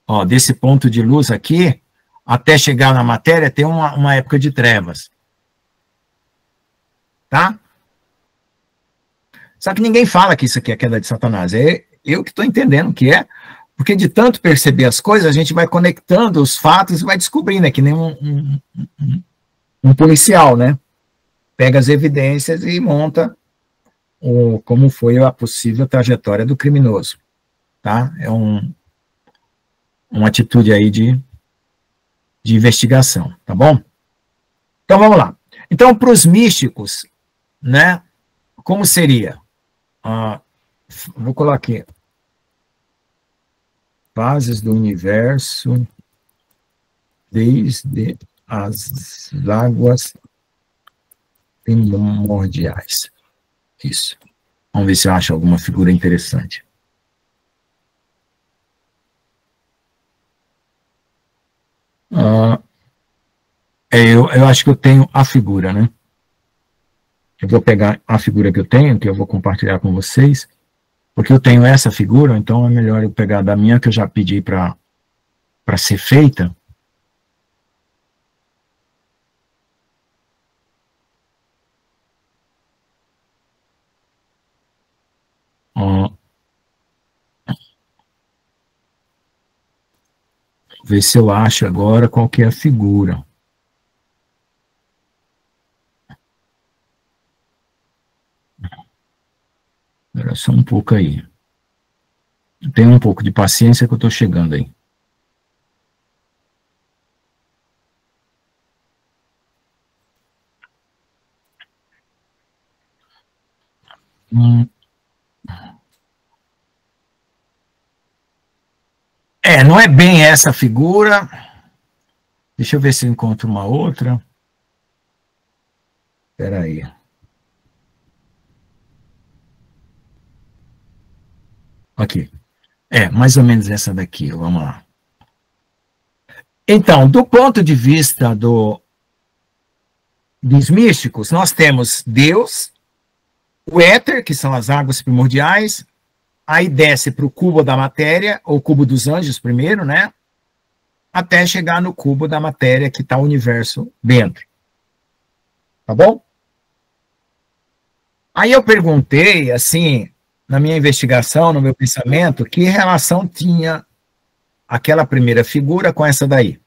Ó, desse ponto de luz aqui, até chegar na matéria, tem uma época de trevas. Tá? Só que ninguém fala que isso aqui é queda de Satanás. É eu que estou entendendo que é, porque de tanto perceber as coisas, a gente vai conectando os fatos e vai descobrindo, é que nem um policial, né? Pega as evidências e monta como foi a possível trajetória do criminoso, tá? É uma atitude aí de investigação, tá bom? Então, vamos lá. Então, para os místicos, né, como seria? Vou colocar aqui. Fases do universo desde as águas primordiais. Isso. Vamos ver se eu acho alguma figura interessante. Eu acho que eu tenho a figura, né? Eu vou pegar a figura que eu tenho, que eu vou compartilhar com vocês, porque eu tenho essa figura, então é melhor eu pegar da minha, que eu já pedi para ser feita. Ver se eu acho agora qual que é a figura. Espera só um pouco aí. Tenha um pouco de paciência que eu estou chegando aí. Não é bem essa figura. Deixa eu ver se eu encontro uma outra. Espera aí. Aqui. Mais ou menos essa daqui. Vamos lá. Então, do ponto de vista dos místicos, nós temos Deus, o éter, que são as águas primordiais, aí desce para o cubo da matéria, ou cubo dos anjos primeiro, né? Até chegar no cubo da matéria que está o universo dentro. Tá bom? Aí eu perguntei, assim, na minha investigação, no meu pensamento, que relação tinha aquela primeira figura com essa daí.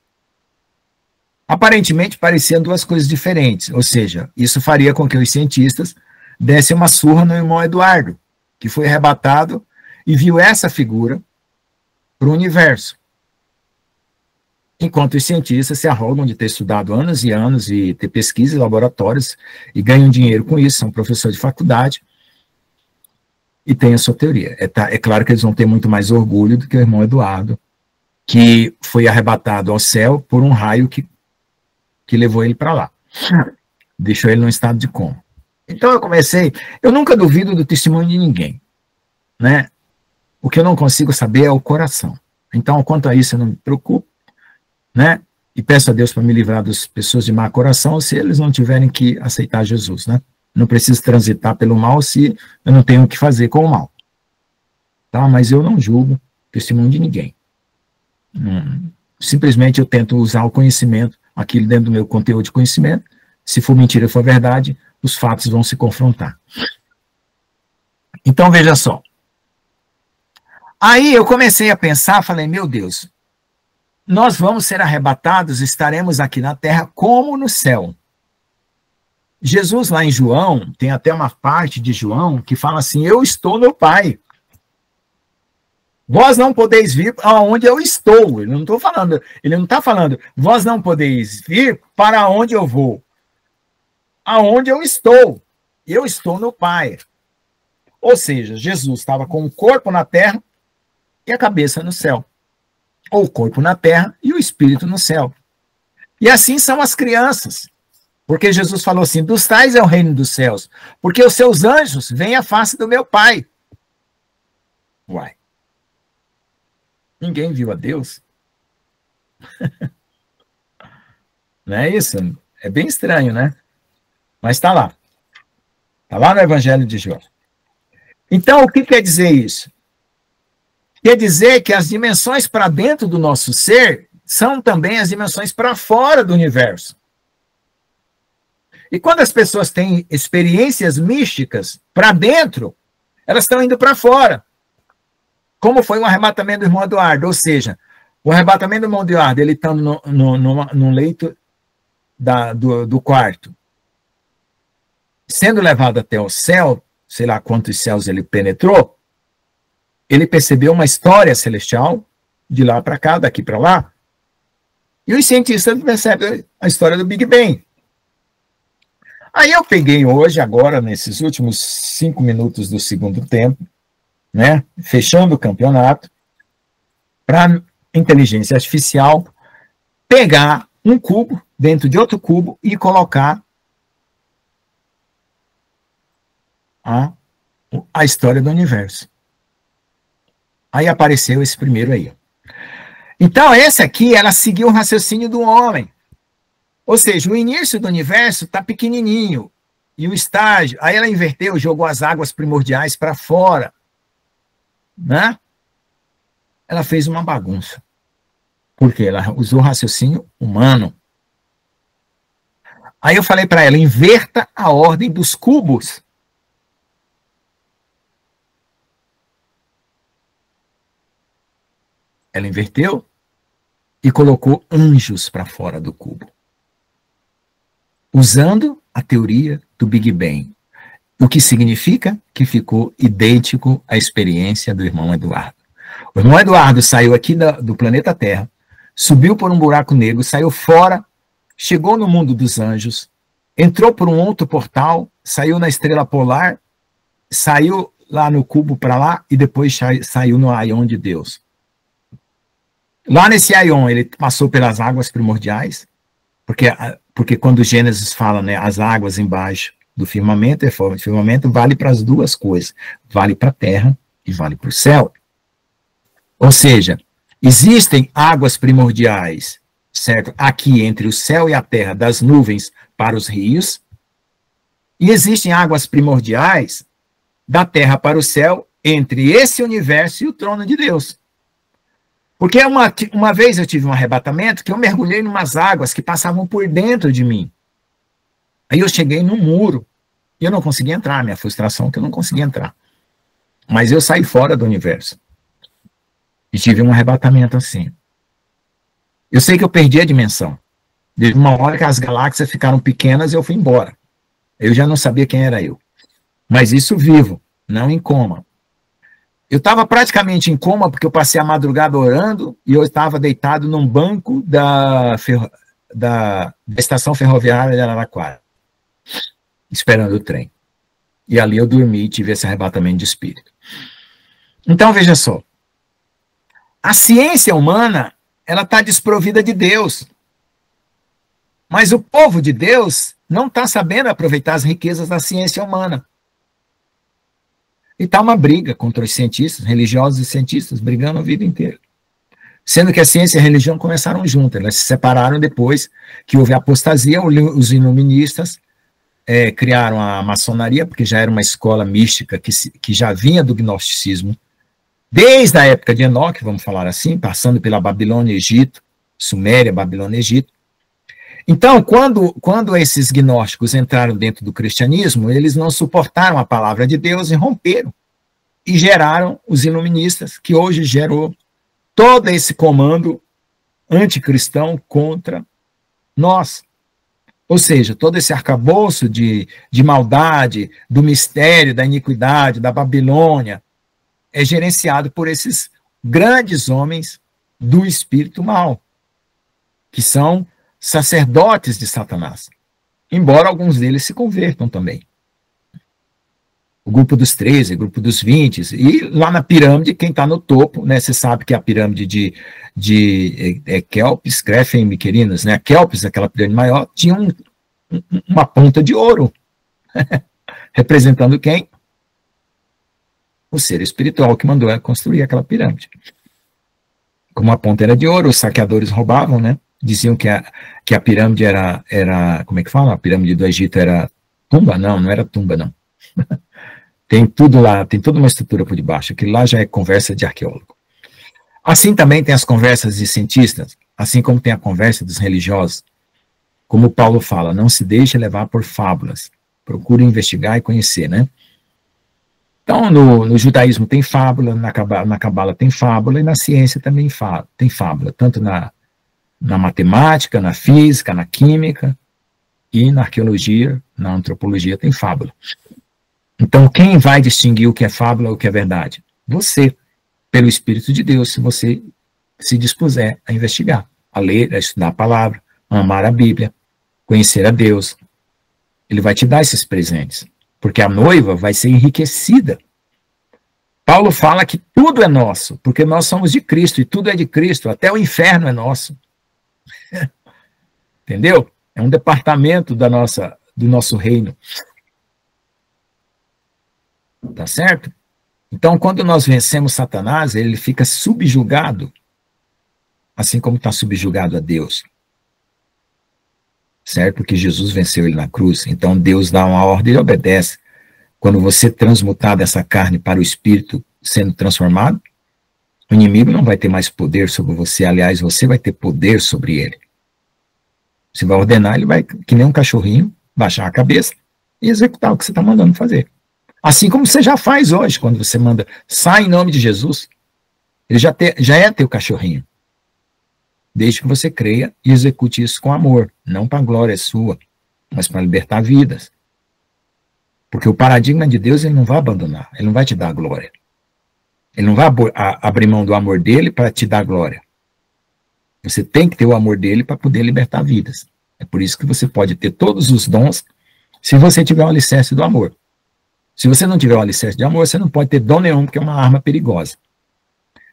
Aparentemente pareciam duas coisas diferentes, ou seja, isso faria com que os cientistas dessem uma surra no irmão Eduardo, que foi arrebatado e viu essa figura para o universo. Enquanto os cientistas se arrogam de ter estudado anos e anos e ter pesquisa em laboratórios e ganham dinheiro com isso, são professores de faculdade e têm a sua teoria. É claro que eles vão ter muito mais orgulho do que o irmão Eduardo, que foi arrebatado ao céu por um raio que levou ele para lá. Deixou ele num estado de coma. Então eu nunca duvido do testemunho de ninguém, né? O que eu não consigo saber é o coração. Então, quanto a isso, eu não me preocupo, né? E peço a Deus para me livrar das pessoas de má coração se eles não tiverem que aceitar Jesus, né? Não preciso transitar pelo mal se eu não tenho o que fazer com o mal. Tá? Mas eu não julgo o testemunho de ninguém. Simplesmente eu tento usar o conhecimento, aquilo dentro do meu conteúdo de conhecimento, Se for mentira, for verdade, os fatos vão se confrontar. Então, veja só. Aí eu comecei a pensar, falei, meu Deus, nós vamos ser arrebatados, estaremos aqui na terra como no céu. Jesus lá em João, tem até uma parte de João que fala assim, eu estou no Pai. Vós não podeis vir aonde eu estou. Ele não está falando, vós não podeis vir para onde eu vou. Aonde eu estou. Eu estou no Pai. Ou seja, Jesus estava com o corpo na terra e a cabeça no céu. Ou o corpo na terra e o espírito no céu. E assim são as crianças. Porque Jesus falou assim, dos tais é o reino dos céus, porque os seus anjos vêm à face do meu Pai. Uai. Ninguém viu a Deus? Não é isso? É bem estranho, né? Mas está lá. Está lá no Evangelho de João. Então, o que quer dizer isso? Quer dizer que as dimensões para dentro do nosso ser são também as dimensões para fora do universo. E quando as pessoas têm experiências místicas para dentro, elas estão indo para fora. Como foi o arrebatamento do irmão Eduardo. Ou seja, o arrebatamento do irmão Eduardo, ele estando no leito do quarto, sendo levado até o céu, sei lá quantos céus ele penetrou, ele percebeu uma história celestial, de lá para cá, daqui para lá, e os cientistas percebem a história do Big Bang. Aí eu peguei hoje, agora, nesses últimos 5 minutos do segundo tempo, né, fechando o campeonato, para inteligência artificial pegar um cubo dentro de outro cubo e colocar a história do universo. Aí apareceu esse primeiro aí. Então, esse aqui, ela seguiu o raciocínio do homem. Ou seja, o início do universo está pequenininho. E o estágio, aí ela inverteu, jogou as águas primordiais para fora. Né? Ela fez uma bagunça. Por quê? Ela usou o raciocínio humano. Aí eu falei para ela, inverta a ordem dos cubos. Ela inverteu e colocou anjos para fora do cubo. Usando a teoria do Big Bang. O que significa que ficou idêntico à experiência do irmão Eduardo. O irmão Eduardo saiu aqui do planeta Terra, subiu por um buraco negro, saiu fora, chegou no mundo dos anjos, entrou por um outro portal, saiu na estrela polar, saiu lá no cubo para lá e depois saiu no Aion de Deus. Lá nesse Aion, ele passou pelas águas primordiais, porque quando Gênesis fala, né, as águas embaixo do firmamento, o firmamento vale para as duas coisas, vale para a terra e vale para o céu. Ou seja, existem águas primordiais, certo? Aqui entre o céu e a terra, das nuvens para os rios, e existem águas primordiais da terra para o céu, entre esse universo e o trono de Deus. Porque uma vez eu tive um arrebatamento que eu mergulhei em umas águas que passavam por dentro de mim. Aí eu cheguei num muro e eu não conseguia entrar, minha frustração é que eu não conseguia entrar. Mas eu saí fora do universo. E tive um arrebatamento assim. Eu sei que eu perdi a dimensão. De uma hora que as galáxias ficaram pequenas, eu fui embora. Eu já não sabia quem era eu. Mas isso vivo, não em coma. Eu estava praticamente em coma porque eu passei a madrugada orando e eu estava deitado num banco da estação ferroviária de Araraquara, esperando o trem. E ali eu dormi e tive esse arrebatamento de espírito. Então, veja só. A ciência humana, ela está desprovida de Deus. Mas o povo de Deus não está sabendo aproveitar as riquezas da ciência humana. E está uma briga contra os cientistas, religiosos e cientistas, brigando a vida inteira. Sendo que a ciência e a religião começaram juntas, elas se separaram depois que houve a apostasia, os iluministas criaram a maçonaria, porque já era uma escola mística que já vinha do gnosticismo, desde a época de Enoque, vamos falar assim, passando pela Babilônia, Egito, Suméria, Babilônia, Egito. Então, quando esses gnósticos entraram dentro do cristianismo, eles não suportaram a palavra de Deus e romperam. E geraram os iluministas, que hoje gerou todo esse comando anticristão contra nós. Ou seja, todo esse arcabouço de maldade, do mistério, da iniquidade, da Babilônia, é gerenciado por esses grandes homens do espírito mal, que são sacerdotes de Satanás, embora alguns deles se convertam também. O grupo dos 13, o grupo dos 20, e lá na pirâmide, quem está no topo, né, você sabe que a pirâmide de Kelpis, Crefen e Miquerinas, né, a Kelpis, aquela pirâmide maior, tinha uma ponta de ouro, representando quem? O ser espiritual que mandou construir aquela pirâmide. Como a ponta era de ouro, os saqueadores roubavam, né, diziam que a pirâmide era, como é que fala? A pirâmide do Egito era tumba? Não era tumba, não. Tem tudo lá, tem toda uma estrutura por debaixo. Aquilo lá já é conversa de arqueólogo. Assim também tem as conversas de cientistas, assim como tem a conversa dos religiosos. Como Paulo fala, não se deixe levar por fábulas. Procure investigar e conhecer, né? Então, no judaísmo tem fábula, na cabala tem fábula, e na ciência também tem fábula, tanto na matemática, na física, na química, e na arqueologia, na antropologia tem fábula. Então, quem vai distinguir o que é fábula e o que é verdade? Você, pelo Espírito de Deus, se você se dispuser a investigar, a ler, a estudar a palavra, a amar a Bíblia, conhecer a Deus. Ele vai te dar esses presentes, porque a noiva vai ser enriquecida. Paulo fala que tudo é nosso, porque nós somos de Cristo, e tudo é de Cristo, até o inferno é nosso. Entendeu? É um departamento do nosso reino. Tá certo? Então, quando nós vencemos Satanás, ele fica subjugado, assim como está subjugado a Deus. Certo? Porque Jesus venceu ele na cruz. Então, Deus dá uma ordem e ele obedece. Quando você transmutar dessa carne para o espírito sendo transformado, o inimigo não vai ter mais poder sobre você. Aliás, você vai ter poder sobre ele. Você vai ordenar, ele vai, que nem um cachorrinho, baixar a cabeça e executar o que você está mandando fazer. Assim como você já faz hoje, quando você manda, sai em nome de Jesus, ele já é teu cachorrinho. Desde que você creia e execute isso com amor, não para a glória sua, mas para libertar vidas. Porque o paradigma de Deus ele não vai abandonar, ele não vai te dar a glória. Ele não vai abrir mão do amor dele para te dar a glória. Você tem que ter o amor dele para poder libertar vidas. É por isso que você pode ter todos os dons se você tiver o alicerce do amor. Se você não tiver o alicerce de amor, você não pode ter dom nenhum, porque é uma arma perigosa.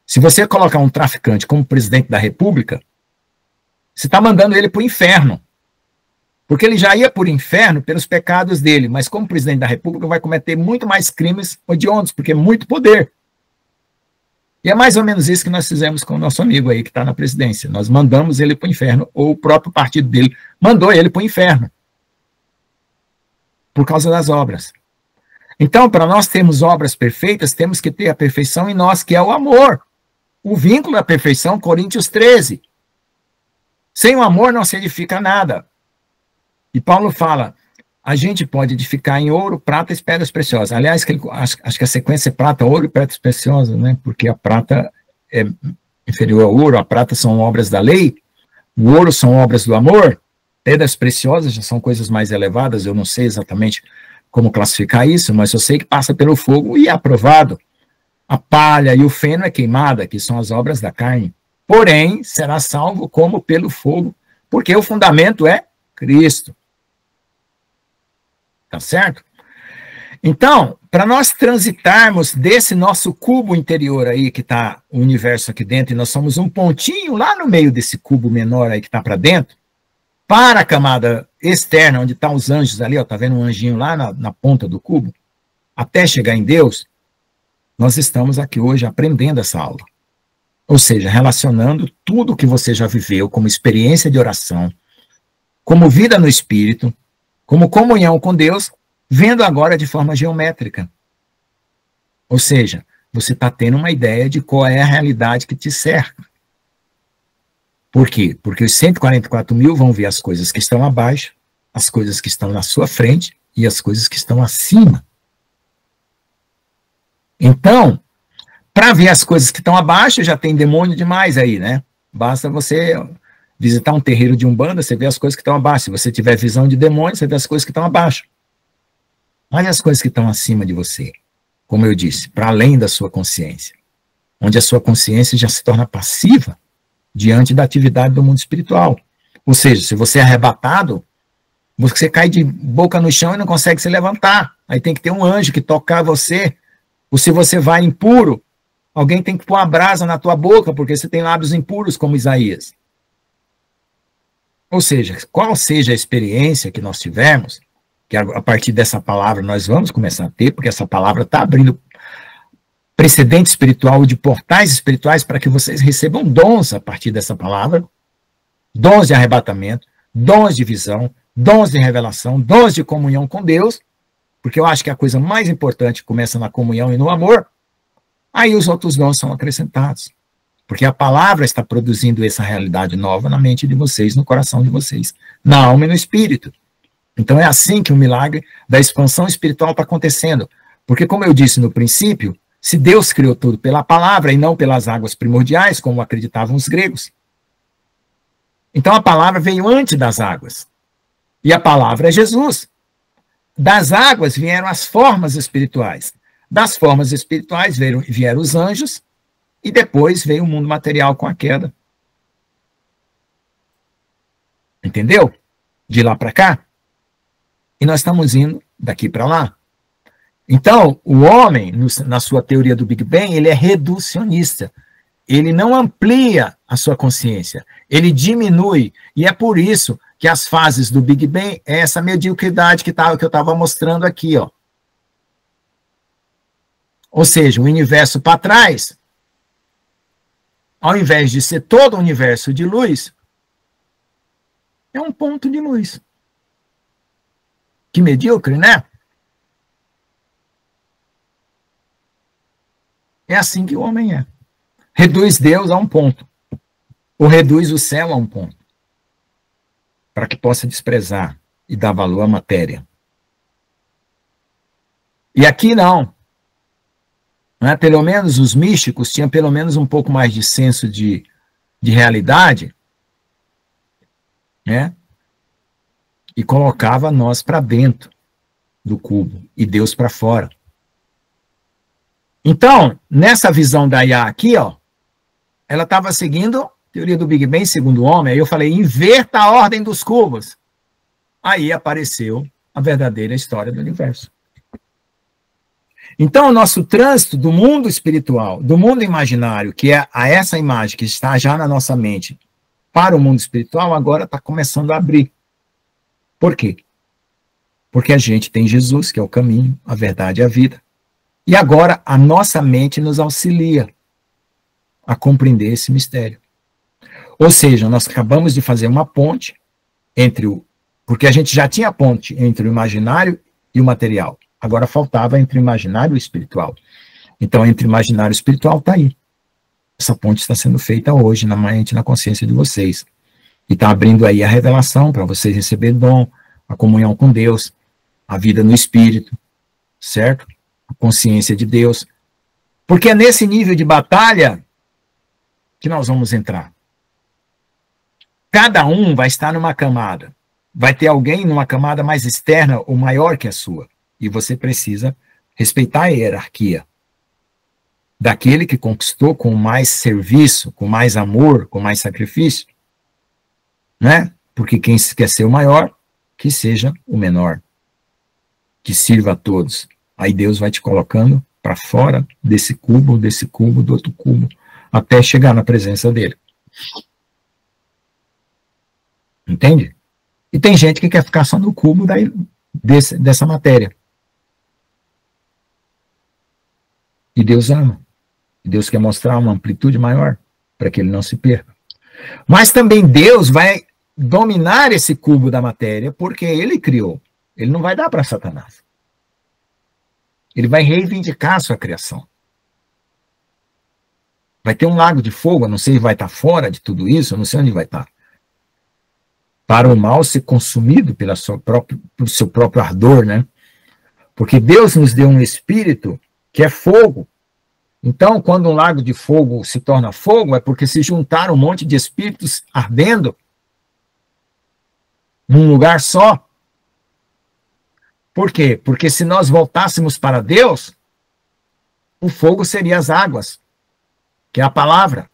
Se você colocar um traficante como presidente da República, você está mandando ele para o inferno. Porque ele já ia para o inferno pelos pecados dele, mas como presidente da República vai cometer muito mais crimes hediondos, porque é muito poder. E é mais ou menos isso que nós fizemos com o nosso amigo aí que está na presidência. Nós mandamos ele para o inferno, ou o próprio partido dele mandou ele para o inferno. Por causa das obras. Então, para nós termos obras perfeitas, temos que ter a perfeição em nós, que é o amor. O vínculo da perfeição, Coríntios 13. Sem o amor não se edifica nada. E Paulo fala, a gente pode edificar em ouro, prata e pedras preciosas. Aliás, acho que a sequência é prata, ouro e pedras preciosas, né? Porque a prata é inferior ao ouro, a prata são obras da lei, o ouro são obras do amor, pedras preciosas já são coisas mais elevadas, eu não sei exatamente como classificar isso, mas eu sei que passa pelo fogo e é aprovado. A palha e o feno é queimada, que são as obras da carne. Porém, será salvo como pelo fogo, porque o fundamento é Cristo. Tá certo? Então, para nós transitarmos desse nosso cubo interior aí, que está o universo aqui dentro, e nós somos um pontinho lá no meio desse cubo menor aí que está para dentro, para a camada externa, onde estão os anjos ali, ó, tá vendo um anjinho lá na ponta do cubo? Até chegar em Deus, nós estamos aqui hoje aprendendo essa aula. Ou seja, relacionando tudo que você já viveu como experiência de oração, como vida no Espírito, como comunhão com Deus, vendo agora de forma geométrica. Ou seja, você está tendo uma ideia de qual é a realidade que te cerca. Por quê? Porque os 144 mil vão ver as coisas que estão abaixo, as coisas que estão na sua frente e as coisas que estão acima. Então, para ver as coisas que estão abaixo, já tem demônio demais aí, né? Basta você visitar um terreiro de Umbanda, você vê as coisas que estão abaixo. Se você tiver visão de demônio, você vê as coisas que estão abaixo. Olha as coisas que estão acima de você. Como eu disse, para além da sua consciência. Onde a sua consciência já se torna passiva diante da atividade do mundo espiritual. Ou seja, se você é arrebatado, você cai de boca no chão e não consegue se levantar. Aí tem que ter um anjo que tocar você. Ou se você vai impuro, alguém tem que pôr uma brasa na tua boca, porque você tem lábios impuros, como Isaías. Ou seja, qual seja a experiência que nós tivermos, que a partir dessa palavra nós vamos começar a ter, porque essa palavra está abrindo precedente espiritual de portais espirituais para que vocês recebam dons a partir dessa palavra, dons de arrebatamento, dons de visão, dons de revelação, dons de comunhão com Deus, porque eu acho que a coisa mais importante começa na comunhão e no amor, aí os outros dons são acrescentados, porque a palavra está produzindo essa realidade nova na mente de vocês, no coração de vocês, na alma e no espírito. Então é assim que o milagre da expansão espiritual está acontecendo, porque como eu disse no princípio, se Deus criou tudo pela palavra e não pelas águas primordiais, como acreditavam os gregos. Então a palavra veio antes das águas. E a palavra é Jesus. Das águas vieram as formas espirituais. Das formas espirituais vieram os anjos e depois veio o mundo material com a queda. Entendeu? De lá para cá. E nós estamos indo daqui para lá. Então, o homem, na sua teoria do Big Bang, ele é reducionista. Ele não amplia a sua consciência, ele diminui. E é por isso que as fases do Big Bang é essa mediocridade que eu estava mostrando aqui, ó. Ou seja, o universo para trás, ao invés de ser todo o universo de luz, é um ponto de luz. Que medíocre, né? É assim que o homem é. Reduz Deus a um ponto. Ou reduz o céu a um ponto. Para que possa desprezar e dar valor à matéria. E aqui não. Não é? Pelo menos os místicos tinham pelo menos um pouco mais de senso de realidade, né? E colocava nós para dentro do cubo e Deus para fora. Então, nessa visão da Iá aqui, ó, ela estava seguindo a teoria do Big Bang, segundo o homem, aí eu falei, inverta a ordem dos cubos. Aí apareceu a verdadeira história do universo. Então, o nosso trânsito do mundo espiritual, do mundo imaginário, que é a essa imagem que está já na nossa mente, para o mundo espiritual, agora está começando a abrir. Por quê? Porque a gente tem Jesus, que é o caminho, a verdade e a vida. E agora a nossa mente nos auxilia a compreender esse mistério. Ou seja, nós acabamos de fazer uma ponte entre porque a gente já tinha a ponte entre o imaginário e o material. Agora faltava entre o imaginário e o espiritual. Então, entre o imaginário e o espiritual está aí. Essa ponte está sendo feita hoje na mente, na consciência de vocês. E está abrindo aí a revelação para vocês receberem dom, a comunhão com Deus, a vida no espírito, certo? A consciência de Deus. Porque é nesse nível de batalha que nós vamos entrar. Cada um vai estar numa camada. Vai ter alguém numa camada mais externa ou maior que a sua. E você precisa respeitar a hierarquia daquele que conquistou com mais serviço, com mais amor, com mais sacrifício. Né? Porque quem quer ser o maior, que seja o menor. Que sirva a todos. Aí Deus vai te colocando para fora desse cubo, do outro cubo, até chegar na presença dele. Entende? E tem gente que quer ficar só no cubo dessa matéria. E Deus ama. E Deus quer mostrar uma amplitude maior para que ele não se perca. Mas também Deus vai dominar esse cubo da matéria porque ele criou. Ele não vai dar para Satanás. Ele vai reivindicar a sua criação. Vai ter um lago de fogo, eu não sei se vai estar fora de tudo isso, eu não sei onde vai estar. Para o mal ser consumido pelo seu próprio ardor, né? Porque Deus nos deu um espírito que é fogo. Então, quando um lago de fogo se torna fogo, é porque se juntaram um monte de espíritos ardendo num lugar só. Por quê? Porque se nós voltássemos para Deus, o fogo seria as águas, que é a palavra,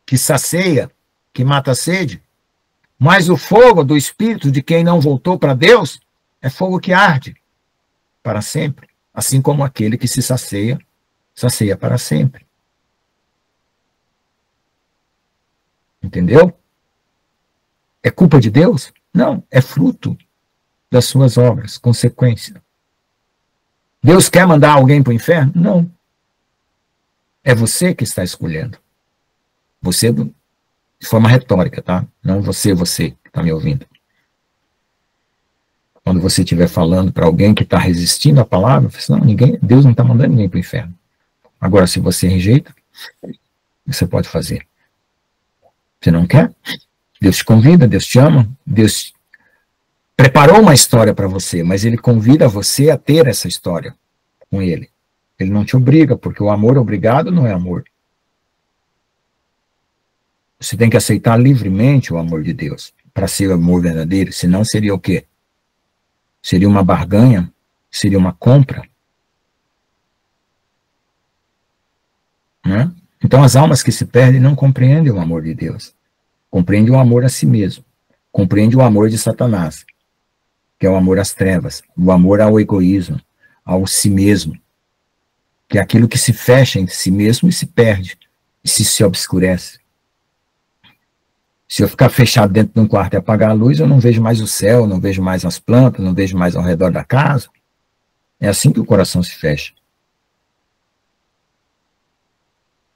que sacia, que mata a sede. Mas o fogo do espírito de quem não voltou para Deus é fogo que arde para sempre, assim como aquele que se sacia para sempre. Entendeu? É culpa de Deus? Não, é fruto das suas obras, consequência. Deus quer mandar alguém para o inferno? Não. É você que está escolhendo. Você, de forma retórica, tá? Não você que está me ouvindo. Quando você estiver falando para alguém que está resistindo à palavra, você não, Deus não está mandando ninguém para o inferno. Agora, se você rejeita, você pode fazer. Você não quer? Deus te convida, Deus te ama, Deus preparou uma história para você, mas Ele convida você a ter essa história com Ele. Ele não te obriga, porque o amor obrigado não é amor. Você tem que aceitar livremente o amor de Deus para ser o amor verdadeiro, senão seria o quê? Seria uma barganha? Seria uma compra? Né? Então as almas que se perdem não compreendem o amor de Deus. Compreendem o amor a si mesmo. Compreendem o amor de Satanás, que é o amor às trevas, o amor ao egoísmo, ao si mesmo, que é aquilo que se fecha em si mesmo e se perde, e se obscurece. Se eu ficar fechado dentro de um quarto e apagar a luz, eu não vejo mais o céu, não vejo mais as plantas, não vejo mais ao redor da casa. É assim que o coração se fecha.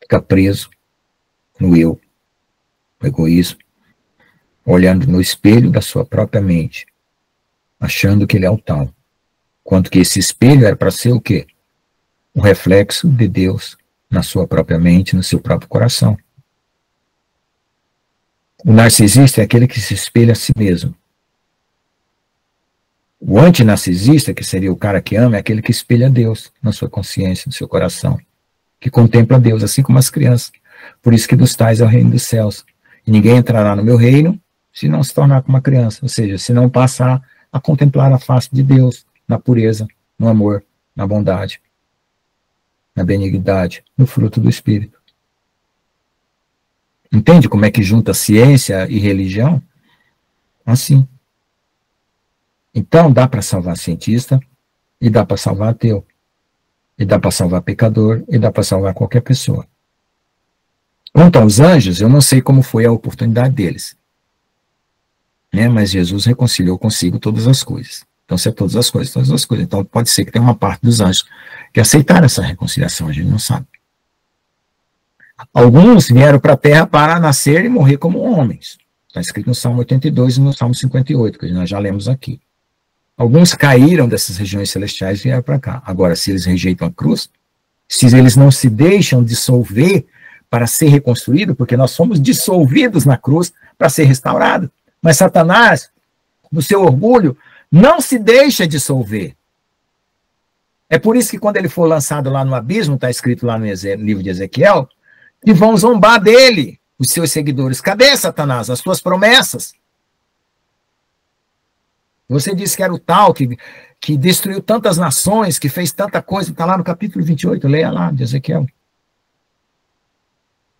Fica preso no eu, no egoísmo, olhando no espelho da sua própria mente, achando que ele é o tal. Quanto que esse espelho era para ser o quê? O reflexo de Deus na sua própria mente, no seu próprio coração. O narcisista é aquele que se espelha a si mesmo. O antinarcisista, que seria o cara que ama, é aquele que espelha Deus na sua consciência, no seu coração, que contempla Deus, assim como as crianças. Por isso que dos tais é o reino dos céus. E ninguém entrará no meu reino se não se tornar como uma criança, ou seja, se não passar a contemplar a face de Deus, na pureza, no amor, na bondade, na benignidade, no fruto do Espírito. Entende como é que junta ciência e religião? Assim. Então, dá para salvar cientista, e dá para salvar ateu, e dá para salvar pecador, e dá para salvar qualquer pessoa. Quanto aos anjos, eu não sei como foi a oportunidade deles. Né? Mas Jesus reconciliou consigo todas as coisas. Então, se é todas as coisas, todas as coisas. Então, pode ser que tenha uma parte dos anjos que aceitaram essa reconciliação, a gente não sabe. Alguns vieram para a Terra para nascer e morrer como homens. Está escrito no Salmo 82 e no Salmo 58, que nós já lemos aqui. Alguns caíram dessas regiões celestiais e vieram para cá. Agora, se eles rejeitam a cruz, se eles não se deixam dissolver para ser reconstruído, porque nós fomos dissolvidos na cruz para ser restaurado. Mas Satanás, no seu orgulho, não se deixa dissolver. É por isso que quando ele for lançado lá no abismo, está escrito lá no livro de Ezequiel, que vão zombar dele, os seus seguidores. Cadê, Satanás, as suas promessas? Você disse que era o tal que destruiu tantas nações, que fez tanta coisa, está lá no capítulo 28, leia lá, de Ezequiel.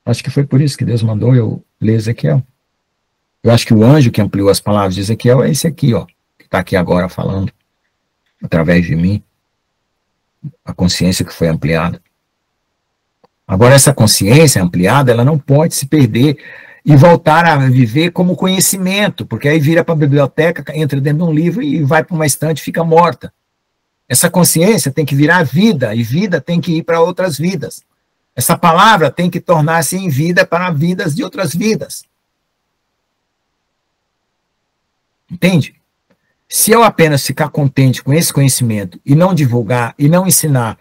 Acho que foi por isso que Deus mandou eu ler Ezequiel. Eu acho que o anjo que ampliou as palavras de Ezequiel é esse aqui, ó, que está aqui agora falando, através de mim, a consciência que foi ampliada. Agora, essa consciência ampliada, ela não pode se perder e voltar a viver como conhecimento, porque aí vira para a biblioteca, entra dentro de um livro e vai para uma estante e fica morta. Essa consciência tem que virar vida, e vida tem que ir para outras vidas. Essa palavra tem que tornar-se em vida para vidas de outras vidas. Entende? Se eu apenas ficar contente com esse conhecimento e não divulgar, e não ensinar,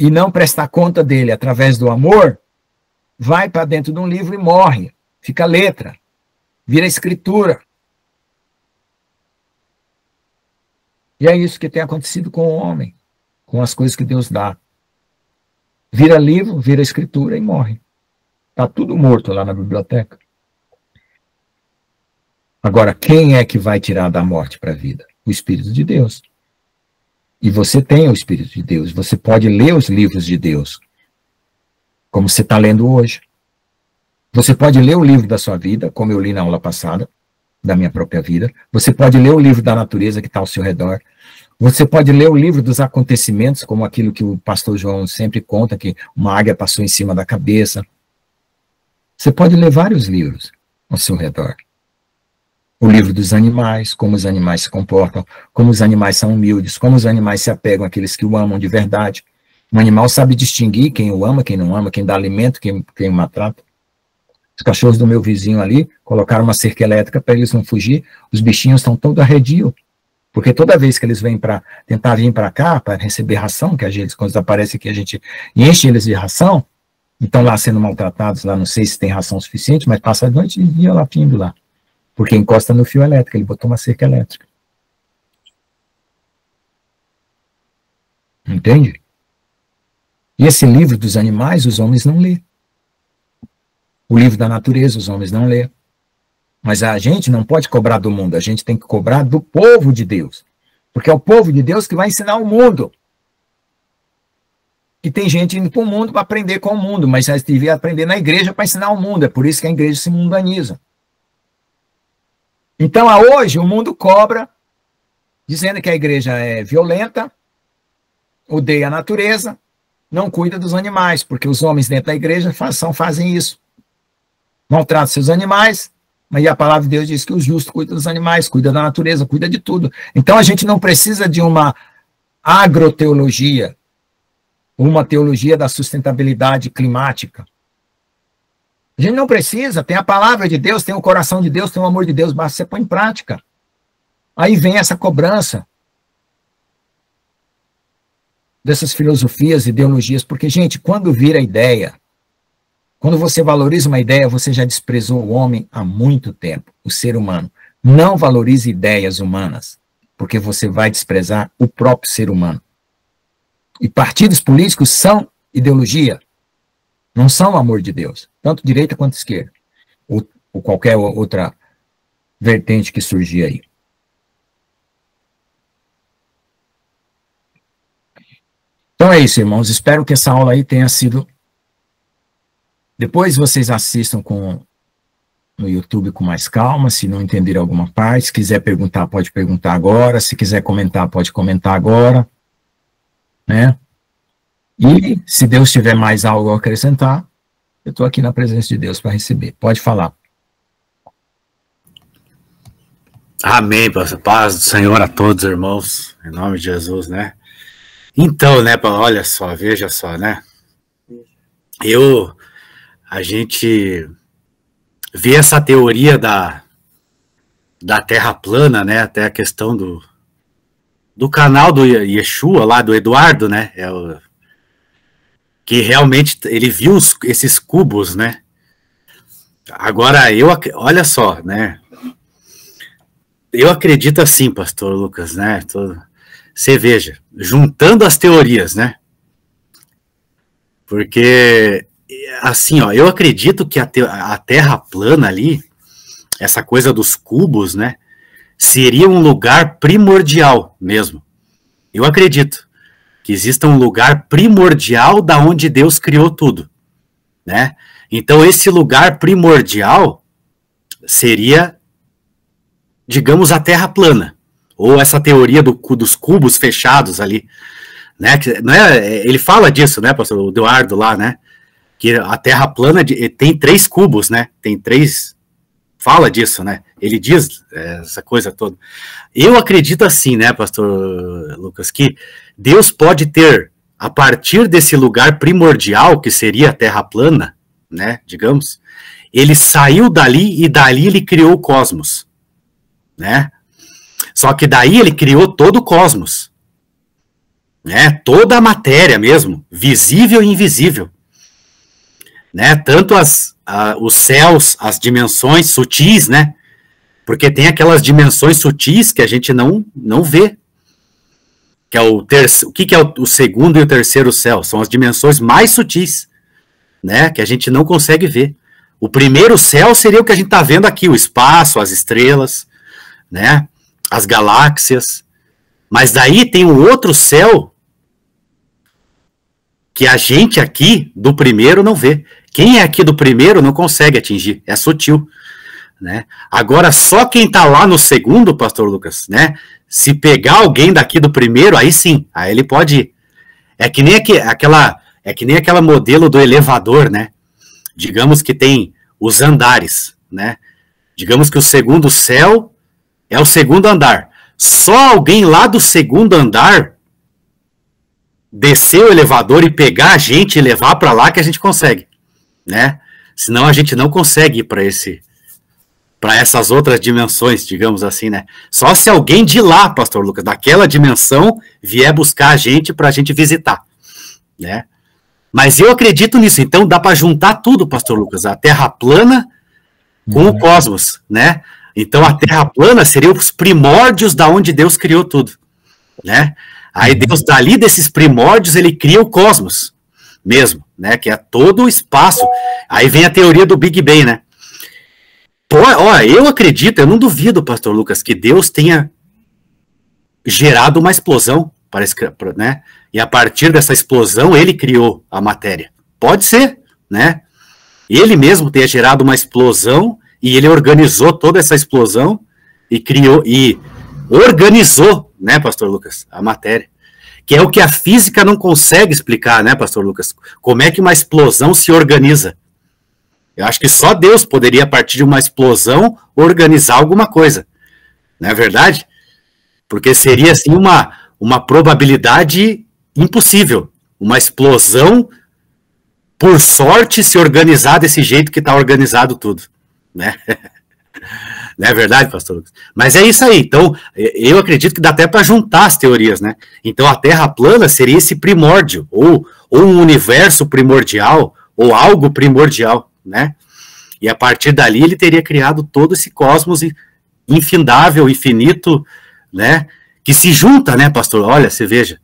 e não prestar conta dele através do amor, vai para dentro de um livro e morre. Fica letra, vira escritura. E é isso que tem acontecido com o homem, com as coisas que Deus dá. Vira livro, vira escritura e morre. Está tudo morto lá na biblioteca. Agora, quem é que vai tirar da morte para a vida? O Espírito de Deus. E você tem o Espírito de Deus. Você pode ler os livros de Deus, como você está lendo hoje. Você pode ler o livro da sua vida, como eu li na aula passada, da minha própria vida. Você pode ler o livro da natureza que está ao seu redor. Você pode ler o livro dos acontecimentos, como aquilo que o pastor João sempre conta, que uma águia passou em cima da cabeça. Você pode ler vários livros ao seu redor. O livro dos animais, como os animais se comportam, como os animais são humildes, como os animais se apegam àqueles que o amam de verdade. Um animal sabe distinguir quem o ama, quem não ama, quem dá alimento, quem o maltrata. Os cachorros do meu vizinho ali colocaram uma cerca elétrica para eles não fugir. Os bichinhos estão todos arredios, porque toda vez que eles vêm para tentar vir para cá, para receber ração, que a gente, quando aparece aqui, a gente enche eles de ração, e estão lá sendo maltratados, lá não sei se tem ração suficiente, mas passa a noite e dia lá pindo lá. Porque encosta no fio elétrico, ele botou uma cerca elétrica. Entende? E esse livro dos animais, os homens não lê. O livro da natureza, os homens não lê. Mas a gente não pode cobrar do mundo, a gente tem que cobrar do povo de Deus. Porque é o povo de Deus que vai ensinar o mundo. E tem gente indo para o mundo para aprender com o mundo, mas nós devíamos aprender na igreja para ensinar o mundo. É por isso que a igreja se mundaniza. Então, hoje, o mundo cobra, dizendo que a igreja é violenta, odeia a natureza, não cuida dos animais, porque os homens dentro da igreja fazem isso. Maltratam seus animais, mas a palavra de Deus diz que o justo cuida dos animais, cuida da natureza, cuida de tudo. Então, a gente não precisa de uma agroteologia, uma teologia da sustentabilidade climática. A gente não precisa, tem a palavra de Deus, tem o coração de Deus, tem o amor de Deus, basta você pôr em prática. Aí vem essa cobrança dessas filosofias, ideologias, porque, gente, quando vira ideia, quando você valoriza uma ideia, você já desprezou o homem há muito tempo, o ser humano. Não valorize ideias humanas, porque você vai desprezar o próprio ser humano. E partidos políticos são ideologia. Não são o amor de Deus, tanto direita quanto esquerda, ou qualquer outra vertente que surgir aí. Então é isso, irmãos, espero que essa aula aí tenha sido... Depois vocês assistam no YouTube com mais calma, se não entenderem alguma parte, se quiser perguntar, pode perguntar agora, se quiser comentar, pode comentar agora, né? E, se Deus tiver mais algo a acrescentar, eu estou aqui na presença de Deus para receber. Pode falar. Amém, pastor. Paz do Senhor a todos, irmãos, em nome de Jesus, né? Então, né, olha só, veja só, né? A gente vê essa teoria da Terra plana, né? Até a questão do canal do Yeshua, lá do Eduardo, né? Que realmente ele viu esses cubos, né? Agora, olha só, né? Eu acredito assim, pastor Lucas, né? Você veja, juntando as teorias, né? Porque, assim, ó, eu acredito que a Terra plana ali, essa coisa dos cubos, né? Seria um lugar primordial mesmo. Eu acredito que exista um lugar primordial da onde Deus criou tudo, né? Então, esse lugar primordial seria, digamos, a Terra plana, ou essa teoria dos cubos fechados ali, né? Ele fala disso, né, pastor Eduardo lá, né? Que a Terra plana tem 3 cubos, né? Tem 3... Fala disso, né? Ele diz essa coisa toda. Eu acredito assim, né, pastor Lucas, que Deus pode ter, a partir desse lugar primordial, que seria a Terra plana, né, digamos, ele saiu dali e dali ele criou o cosmos, né? Só que daí ele criou todo o cosmos. né? Toda a matéria mesmo, visível e invisível, né? Tanto os céus, as dimensões sutis, né? Porque tem aquelas dimensões sutis que a gente não vê, que é o que é o segundo e o terceiro céu? São as dimensões mais sutis, né? Que a gente não consegue ver. O primeiro céu seria o que a gente está vendo aqui, o espaço, as estrelas, né? As galáxias. Mas daí tem um outro céu que a gente aqui do primeiro não vê. Quem é aqui do primeiro não consegue atingir, é sutil, né? Agora, só quem está lá no segundo, pastor Lucas, né? Se pegar alguém daqui do primeiro, aí sim, aí ele pode ir. É que nem aquela modelo do elevador, né? Digamos que tem os andares, né? Digamos que o segundo céu é o segundo andar. Só alguém lá do segundo andar descer o elevador e pegar a gente e levar para lá que a gente consegue, né? Senão a gente não consegue ir para essas outras dimensões, digamos assim, né? Só se alguém de lá, pastor Lucas, daquela dimensão, vier buscar a gente para a gente visitar, né? Mas eu acredito nisso, então dá para juntar tudo, pastor Lucas, a Terra plana com o cosmos, né? Então a Terra plana seria os primórdios da onde Deus criou tudo, né? Aí Deus, dali desses primórdios, ele cria o cosmos mesmo, né? Que é todo o espaço. Aí vem a teoria do Big Bang, né? Ó, eu acredito, eu não duvido, pastor Lucas, que Deus tenha gerado uma explosão, parece que, né? E a partir dessa explosão, ele criou a matéria. Pode ser, né? Ele mesmo tenha gerado uma explosão e ele organizou toda essa explosão e criou, e organizou, né, pastor Lucas, a matéria. Que é o que a física não consegue explicar, né, pastor Lucas? Como é que uma explosão se organiza? Eu acho que só Deus poderia, a partir de uma explosão, organizar alguma coisa. Não é verdade? Porque seria, assim, uma probabilidade impossível. Uma explosão, por sorte, se organizar desse jeito que está organizado tudo. Né? Não é verdade, pastor Lucas? Mas é isso aí. Então, eu acredito que dá até para juntar as teorias, né? Então, a Terra plana seria esse primórdio, ou um universo primordial, ou algo primordial, né? E a partir dali ele teria criado todo esse cosmos infindável, infinito, né? Que se junta, né, pastor? Olha, você veja.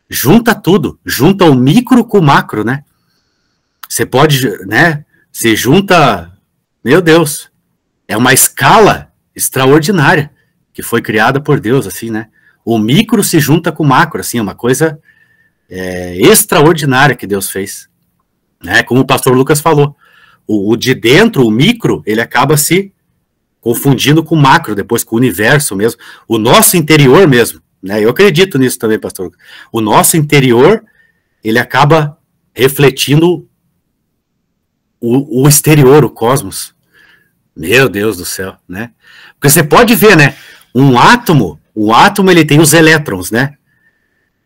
Junta tudo. Junta o micro com o macro, né? Você pode, né? Se junta... Meu Deus. É uma escala extraordinária que foi criada por Deus, assim, né? O micro se junta com o macro, assim, é uma coisa extraordinária que Deus fez. Né? Como o pastor Lucas falou. O de dentro, o micro, ele acaba se confundindo com o macro, depois com o universo mesmo. O nosso interior mesmo, né? Eu acredito nisso também, pastor Lucas. O nosso interior, ele acaba refletindo o exterior, o cosmos. Meu Deus do céu, né? Porque você pode ver, né? O átomo ele tem os elétrons, né?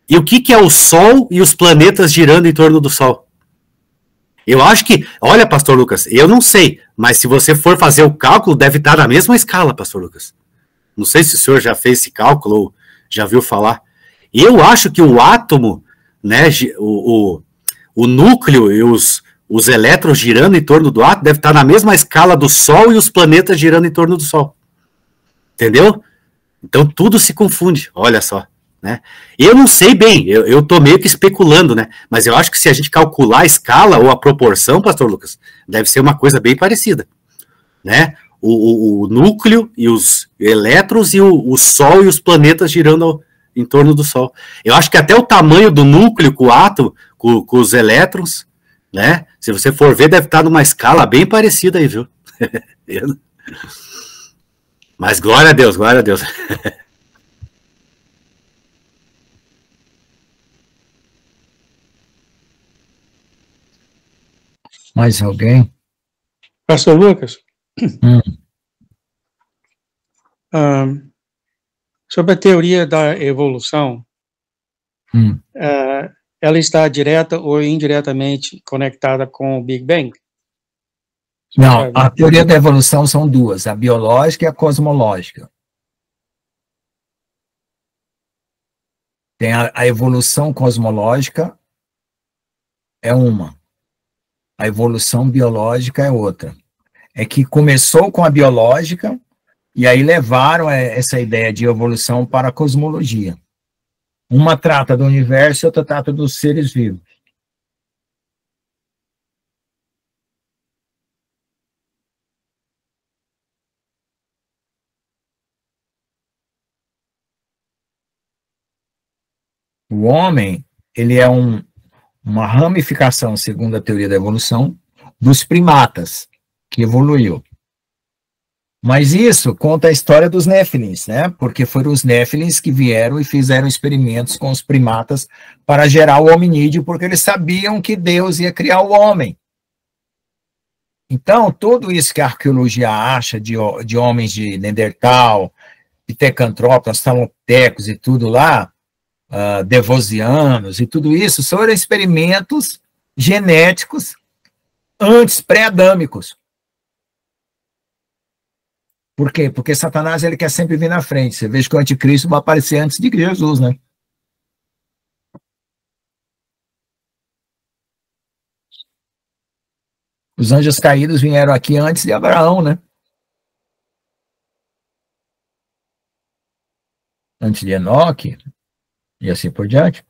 E o que é o Sol e os planetas girando em torno do Sol? Eu acho que, olha, pastor Lucas, eu não sei, mas se você for fazer o cálculo, deve estar na mesma escala, pastor Lucas. Não sei se o senhor já fez esse cálculo ou já viu falar. Eu acho que o átomo, né, o núcleo e os elétrons girando em torno do átomo deve estar na mesma escala do Sol e os planetas girando em torno do Sol. Entendeu? Então tudo se confunde, olha só. Né? Eu não sei bem, eu tô meio que especulando, né? Mas eu acho que se a gente calcular a escala ou a proporção, pastor Lucas, deve ser uma coisa bem parecida. Né? O núcleo e os elétrons e o Sol e os planetas girando em torno do Sol. Eu acho que até o tamanho do núcleo com o átomo, com os elétrons, né? Se você for ver, deve estar numa escala bem parecida aí, viu? Mas glória a Deus, glória a Deus. Mais alguém? Pastor Lucas, sobre a teoria da evolução, ela está direta ou indiretamente conectada com o Big Bang? Não, a teoria da evolução são duas, a biológica e a cosmológica. Tem a evolução cosmológica, é uma. A evolução biológica é outra. É que começou com a biológica, e aí levaram essa ideia de evolução para a cosmologia. Uma trata do universo e outra trata dos seres vivos. O homem, ele é uma ramificação, segundo a teoria da evolução, dos primatas, que evoluiu. Mas isso conta a história dos Néfilins, né? Porque foram os Néfilins que vieram e fizeram experimentos com os primatas para gerar o hominídeo, porque eles sabiam que Deus ia criar o homem. Então, tudo isso que a arqueologia acha de homens de Neandertal, pitecantropos, australopitecos e tudo lá, devosianos e tudo isso, foram experimentos genéticos antes pré-adâmicos. Por quê? Porque Satanás ele quer sempre vir na frente. Você veja que o anticristo vai aparecer antes de Jesus, né? Os anjos caídos vieram aqui antes de Abraão, né? Antes de Enoque, e assim por diante.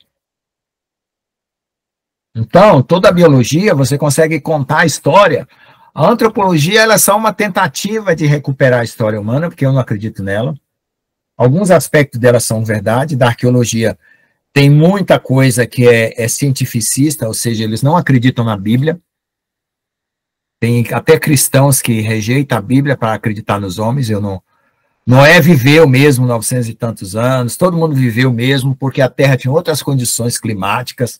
Então, toda a biologia, você consegue contar a história. A antropologia, ela é só uma tentativa de recuperar a história humana, porque eu não acredito nela. Alguns aspectos dela são verdade. Da arqueologia, tem muita coisa que é cientificista, ou seja, eles não acreditam na Bíblia. Tem até cristãos que rejeitam a Bíblia para acreditar nos homens. Noé viveu mesmo 900 e tantos anos, todo mundo viveu mesmo, porque a Terra tinha outras condições climáticas.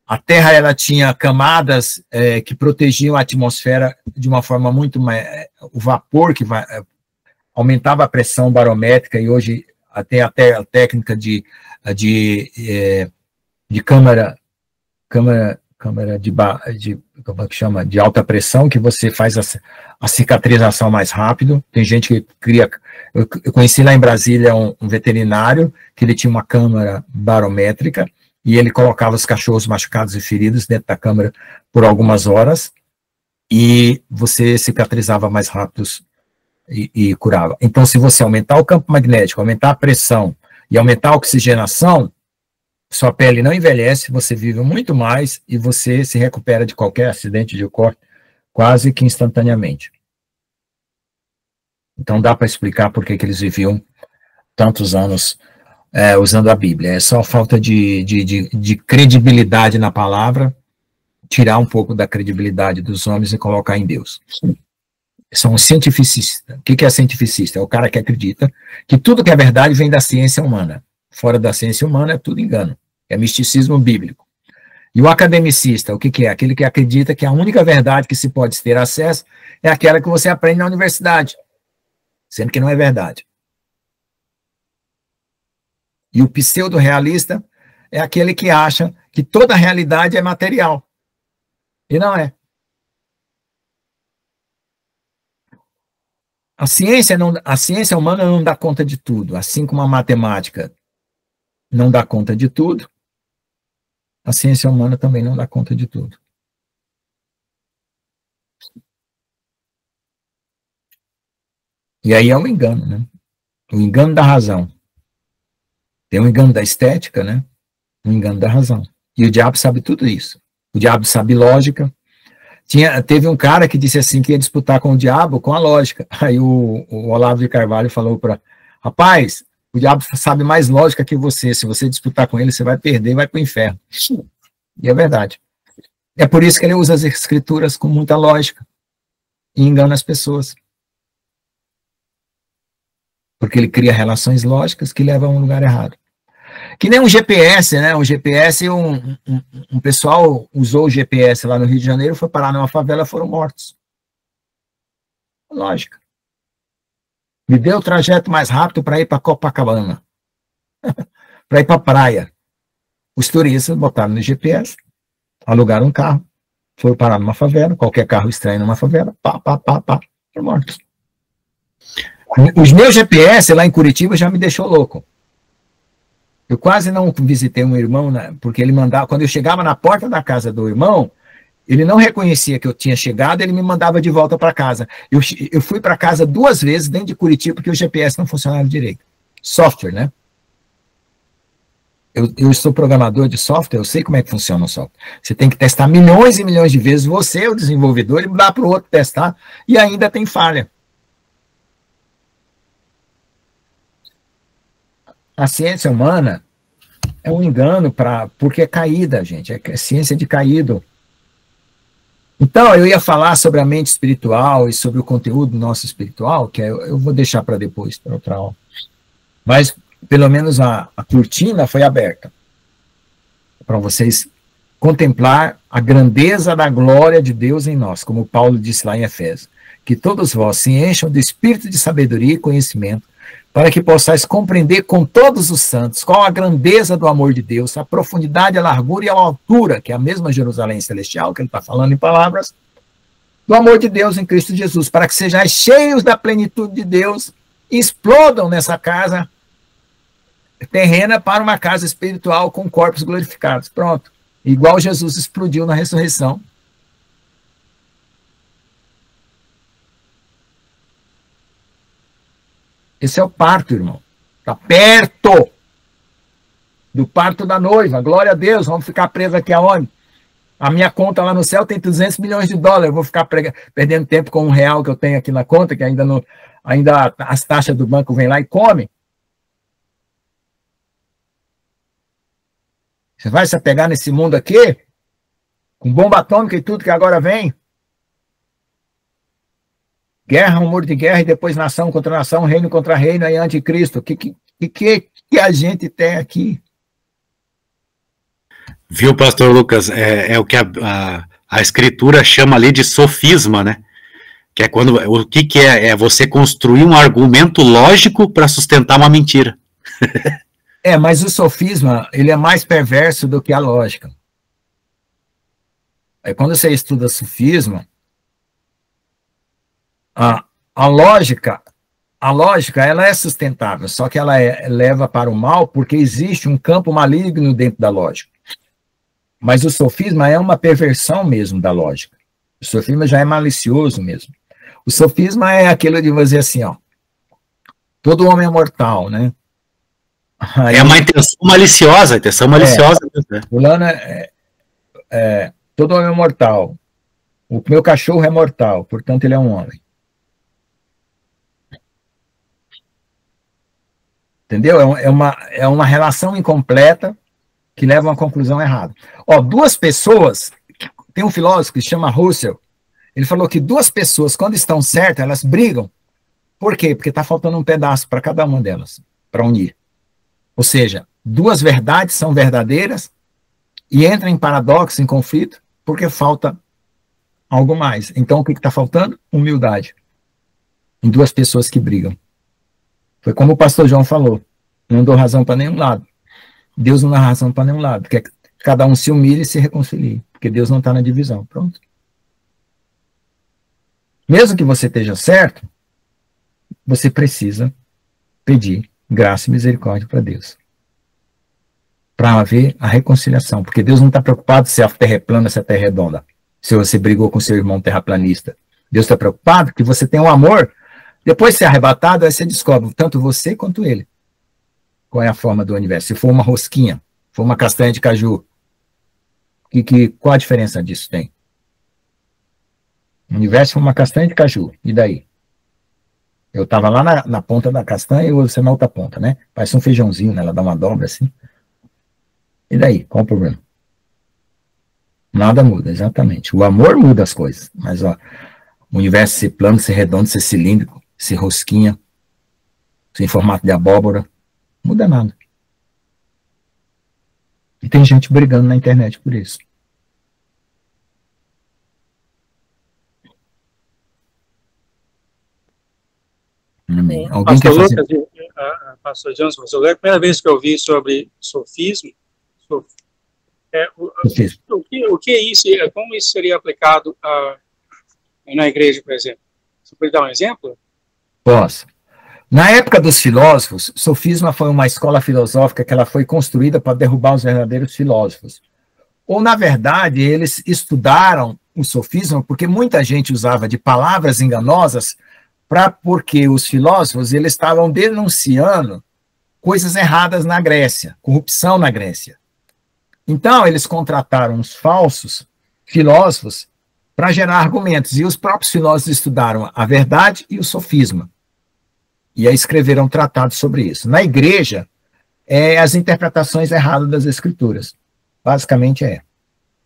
A Terra ela tinha camadas que protegiam a atmosfera de uma forma muito mais... O vapor que aumentava a pressão barométrica, e hoje até a técnica de câmara como é que chama? De alta pressão, que você faz a cicatrização mais rápido. Tem gente que cria... Eu conheci lá em Brasília um veterinário, que ele tinha uma câmara barométrica, e ele colocava os cachorros machucados e feridos dentro da câmara por algumas horas, e você cicatrizava mais rápido e curava. Então, se você aumentar o campo magnético, aumentar a pressão e aumentar a oxigenação, sua pele não envelhece, você vive muito mais e você se recupera de qualquer acidente de corte quase que instantaneamente. Então dá para explicar por que eles viviam tantos anos usando a Bíblia. É só falta de credibilidade na palavra, tirar um pouco da credibilidade dos homens e colocar em Deus. São os cientificistas. O que é cientificista? É o cara que acredita que tudo que é verdade vem da ciência humana. Fora da ciência humana é tudo engano. É misticismo bíblico. E o academicista, o que é? Aquele que acredita que a única verdade que se pode ter acesso é aquela que você aprende na universidade, sendo que não é verdade. E o pseudo-realista é aquele que acha que toda a realidade é material. E não é. A ciência humana não dá conta de tudo, assim como a matemática não dá conta de tudo, a ciência humana também não dá conta de tudo. E aí é o engano, né? O engano da razão. Tem o engano da estética, né? O engano da razão. E o diabo sabe tudo isso. O diabo sabe lógica. Teve um cara que disse assim que ia disputar com o diabo com a lógica. Aí o Olavo de Carvalho falou para rapaz, o diabo sabe mais lógica que você. Se você disputar com ele, você vai perder e vai para o inferno. E é verdade. É por isso que ele usa as escrituras com muita lógica e engana as pessoas. Porque ele cria relações lógicas que levam a um lugar errado. Que nem um GPS, né? Um GPS, um pessoal usou o GPS lá no Rio de Janeiro, foi parar numa favela, foram mortos. Lógica. Me deu o trajeto mais rápido para ir para Copacabana. Para ir para a praia. Os turistas botaram no GPS, alugaram um carro, foram parar numa favela, qualquer carro estranho numa favela, foram mortos. Os meus GPS lá em Curitiba já me deixou louco. Eu quase não visitei um irmão, né, porque ele mandava, quando eu chegava na porta da casa do irmão, ele não reconhecia que eu tinha chegado, ele me mandava de volta para casa. Eu fui para casa 2 vezes dentro de Curitiba, porque o GPS não funcionava direito. Software, né? Eu sou programador de software, eu sei como é que funciona o software. Você tem que testar milhões e milhões de vezes, você, o desenvolvedor, e dá para o outro testar, e ainda tem falha. A ciência humana é um engano, porque é caída, gente, é ciência de caído. Então, eu ia falar sobre a mente espiritual e sobre o conteúdo nosso espiritual, que eu vou deixar para depois, para outra aula. Mas, pelo menos, a cortina foi aberta para vocês contemplar a grandeza da glória de Deus em nós, como Paulo disse lá em Efésios. Que todos vós se encham do espírito de sabedoria e conhecimento, para que possais compreender com todos os santos qual a grandeza do amor de Deus, a profundidade, a largura e a altura, que é a mesma Jerusalém celestial, que ele está falando em palavras, do amor de Deus em Cristo Jesus, para que sejais cheios da plenitude de Deus e explodam nessa casa terrena para uma casa espiritual com corpos glorificados. Pronto. Igual Jesus explodiu na ressurreição. Esse é o parto, irmão. Está perto do parto da noiva. Glória a Deus. Vamos ficar presos aqui aonde? A minha conta lá no céu tem 200 milhões de dólares. Eu vou ficar perdendo tempo com R$1 que eu tenho aqui na conta, que ainda as taxas do banco vêm lá e comem. Você vai se apegar nesse mundo aqui, com bomba atômica e tudo que agora vem? Guerra, rumor de guerra, e depois nação contra nação, reino contra reino, aí anticristo. O que a gente tem aqui? Viu, pastor Lucas? É o que a escritura chama ali de sofisma, né? Que é quando, o que é? É você construir um argumento lógico para sustentar uma mentira. Mas o sofisma, ele é mais perverso do que a lógica. Aí quando você estuda sofisma, a lógica, ela é sustentável, só que ela leva para o mal porque existe um campo maligno dentro da lógica. Mas o sofisma é uma perversão mesmo da lógica. O sofisma já é malicioso mesmo. O sofisma é aquilo de dizer assim, ó, todo homem é mortal, né? Aí, é uma intenção maliciosa, né? Fulano todo homem é mortal. O meu cachorro é mortal, portanto ele é um homem. Entendeu? É uma relação incompleta que leva a uma conclusão errada. Ó, 2 pessoas, tem um filósofo que se chama Russell, ele falou que 2 pessoas, quando estão certas, elas brigam. Por quê? Porque está faltando um pedaço para cada uma delas, para unir. Ou seja, 2 verdades são verdadeiras e entram em paradoxo, em conflito, porque falta algo mais. Então, o que está faltando? Humildade. Em 2 pessoas que brigam. Foi como o pastor João falou, não dou razão para nenhum lado. Deus não dá razão para nenhum lado, quer que cada um se humilhe e se reconcilie, porque Deus não está na divisão. Pronto. Mesmo que você esteja certo, você precisa pedir graça e misericórdia para Deus. Para haver a reconciliação, porque Deus não está preocupado se a terra é plana, se a terra é redonda, se você brigou com seu irmão terraplanista. Deus está preocupado que você tem um amor. Depois de ser arrebatado, aí você descobre, tanto você quanto ele, qual é a forma do universo. Se for uma rosquinha, for uma castanha de caju, qual a diferença disso tem? O universo foi uma castanha de caju, e daí? Eu estava lá na ponta da castanha e você na outra ponta, né? Parece um feijãozinho, né? Ela dá uma dobra assim. E daí? Qual o problema? Nada muda, exatamente. O amor muda as coisas, mas ó, o universo ser plano, ser redondo, ser cilíndrico, ser rosquinha, ser em formato de abóbora, não muda nada. E tem gente brigando na internet por isso. Amém. Alguém Pastor quer fazer... Lucas, Pastor Johnson, pastor, é a primeira vez que eu ouvi sobre sofismo. O que é isso? Como isso seria aplicado na igreja, por exemplo? Você pode dar um exemplo? Posso. Na época dos filósofos, o sofisma foi uma escola filosófica que ela foi construída para derrubar os verdadeiros filósofos. Ou, na verdade, eles estudaram o sofisma porque muita gente usava de palavras enganosas porque os filósofos eles estavam denunciando coisas erradas na Grécia, corrupção na Grécia. Então, eles contrataram os falsos filósofos para gerar argumentos, e os próprios filósofos estudaram a verdade e o sofisma. E aí escreveram tratados sobre isso. Na igreja, as interpretações erradas das escrituras. Basicamente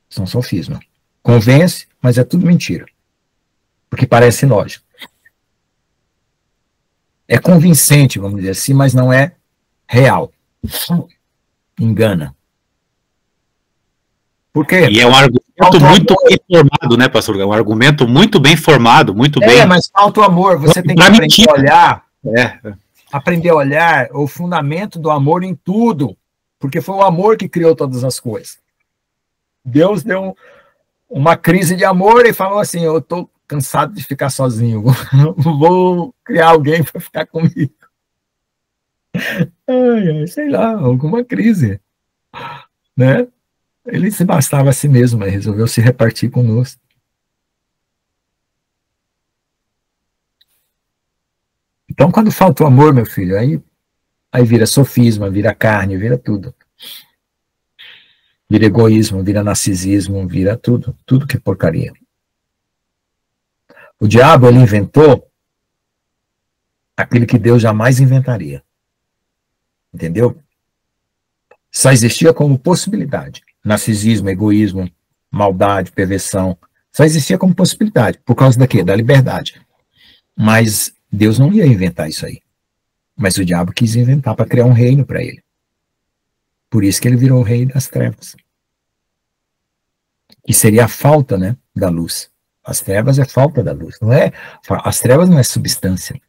são sofisma. Convence, mas é tudo mentira. Porque parece lógico. É convincente, vamos dizer assim, mas não é real. Engana. Por quê? E é um argumento muito bem formado, né, pastor? É um argumento muito bem formado, muito bem. Mas falta o amor. Você tem que aprender a olhar. Aprender a olhar o fundamento do amor em tudo. Porque foi o amor que criou todas as coisas. Deus deu uma crise de amor e falou assim: eu estou cansado de ficar sozinho, vou criar alguém para ficar comigo. Sei lá, alguma crise, né? Ele se bastava a si mesmo, mas resolveu se repartir conosco. Então, quando falta o amor, meu filho, aí vira sofisma, vira carne, vira tudo. Vira egoísmo, vira narcisismo, vira tudo que é porcaria. O diabo, ele inventou aquilo que Deus jamais inventaria. Entendeu? Só existia como possibilidade. Narcisismo, egoísmo, maldade, perversão. Só existia como possibilidade. Por causa da quê? Da liberdade. Mas Deus não ia inventar isso aí. Mas o diabo quis inventar para criar um reino para ele. Por isso que ele virou o rei das trevas. Que seria a falta, né, da luz. As trevas é falta da luz. As trevas não é substância.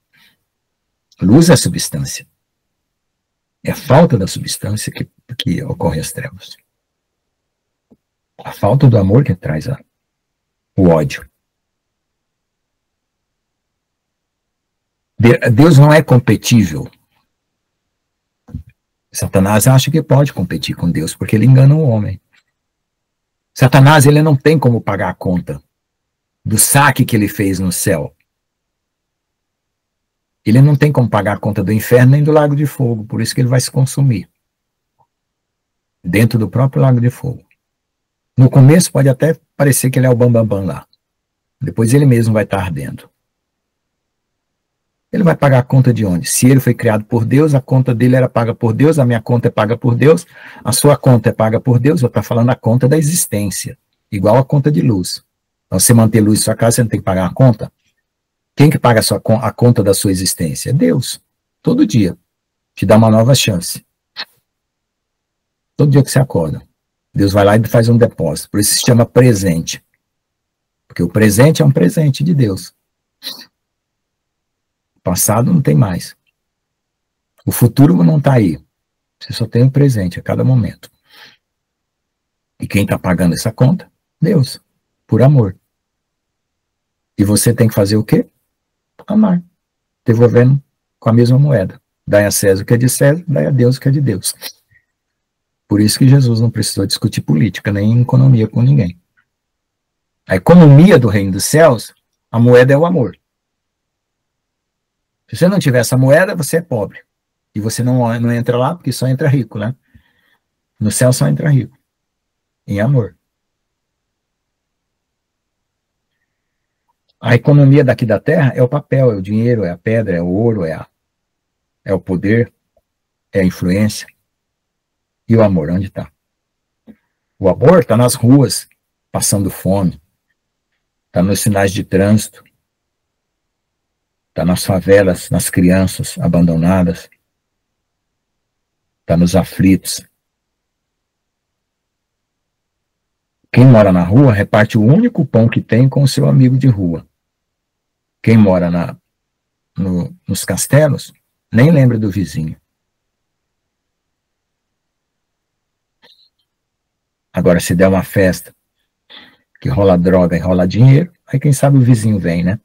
Luz é substância. É a falta da substância que ocorre as trevas. A falta do amor que traz o ódio. Deus não é competível. Satanás acha que pode competir com Deus, porque ele engana o homem. Satanás, ele não tem como pagar a conta do saque que ele fez no céu. Ele não tem como pagar a conta do inferno nem do lago de fogo, por isso que ele vai se consumir. Dentro do próprio lago de fogo. No começo pode até parecer que ele é o bambambam lá. Depois ele mesmo vai estar ardendo. Ele vai pagar a conta de onde? Se ele foi criado por Deus, a conta dele era paga por Deus, a minha conta é paga por Deus, a sua conta é paga por Deus, eu estou falando a conta da existência, igual a conta de luz. Então, você manter luz em sua casa, você não tem que pagar a conta? Quem que paga a conta da sua existência? Deus. Todo dia. Te dá uma nova chance. Todo dia que você acorda. Deus vai lá e faz um depósito. Por isso se chama presente. Porque o presente é um presente de Deus. O passado não tem mais. O futuro não está aí. Você só tem o presente a cada momento. E quem está pagando essa conta? Deus. Por amor. E você tem que fazer o quê? Amar. Devolvendo com a mesma moeda. Dai a César o que é de César, dai a Deus o que é de Deus. Por isso que Jesus não precisou discutir política, nem economia com ninguém. A economia do reino dos céus, a moeda é o amor. Se você não tiver essa moeda, você é pobre. E você não entra lá, porque só entra rico, né? No céu só entra rico. Em amor. A economia daqui da terra é o papel, é o dinheiro, é a pedra, é o ouro, é o poder, é a influência. E o amor, onde está? O amor está nas ruas, passando fome. Está nos sinais de trânsito. Está nas favelas, nas crianças abandonadas. Está nos aflitos. Quem mora na rua reparte o único pão que tem com o seu amigo de rua. Quem mora nos castelos nem lembra do vizinho. Agora, se der uma festa que rola droga e rola dinheiro, aí quem sabe o vizinho vem, né?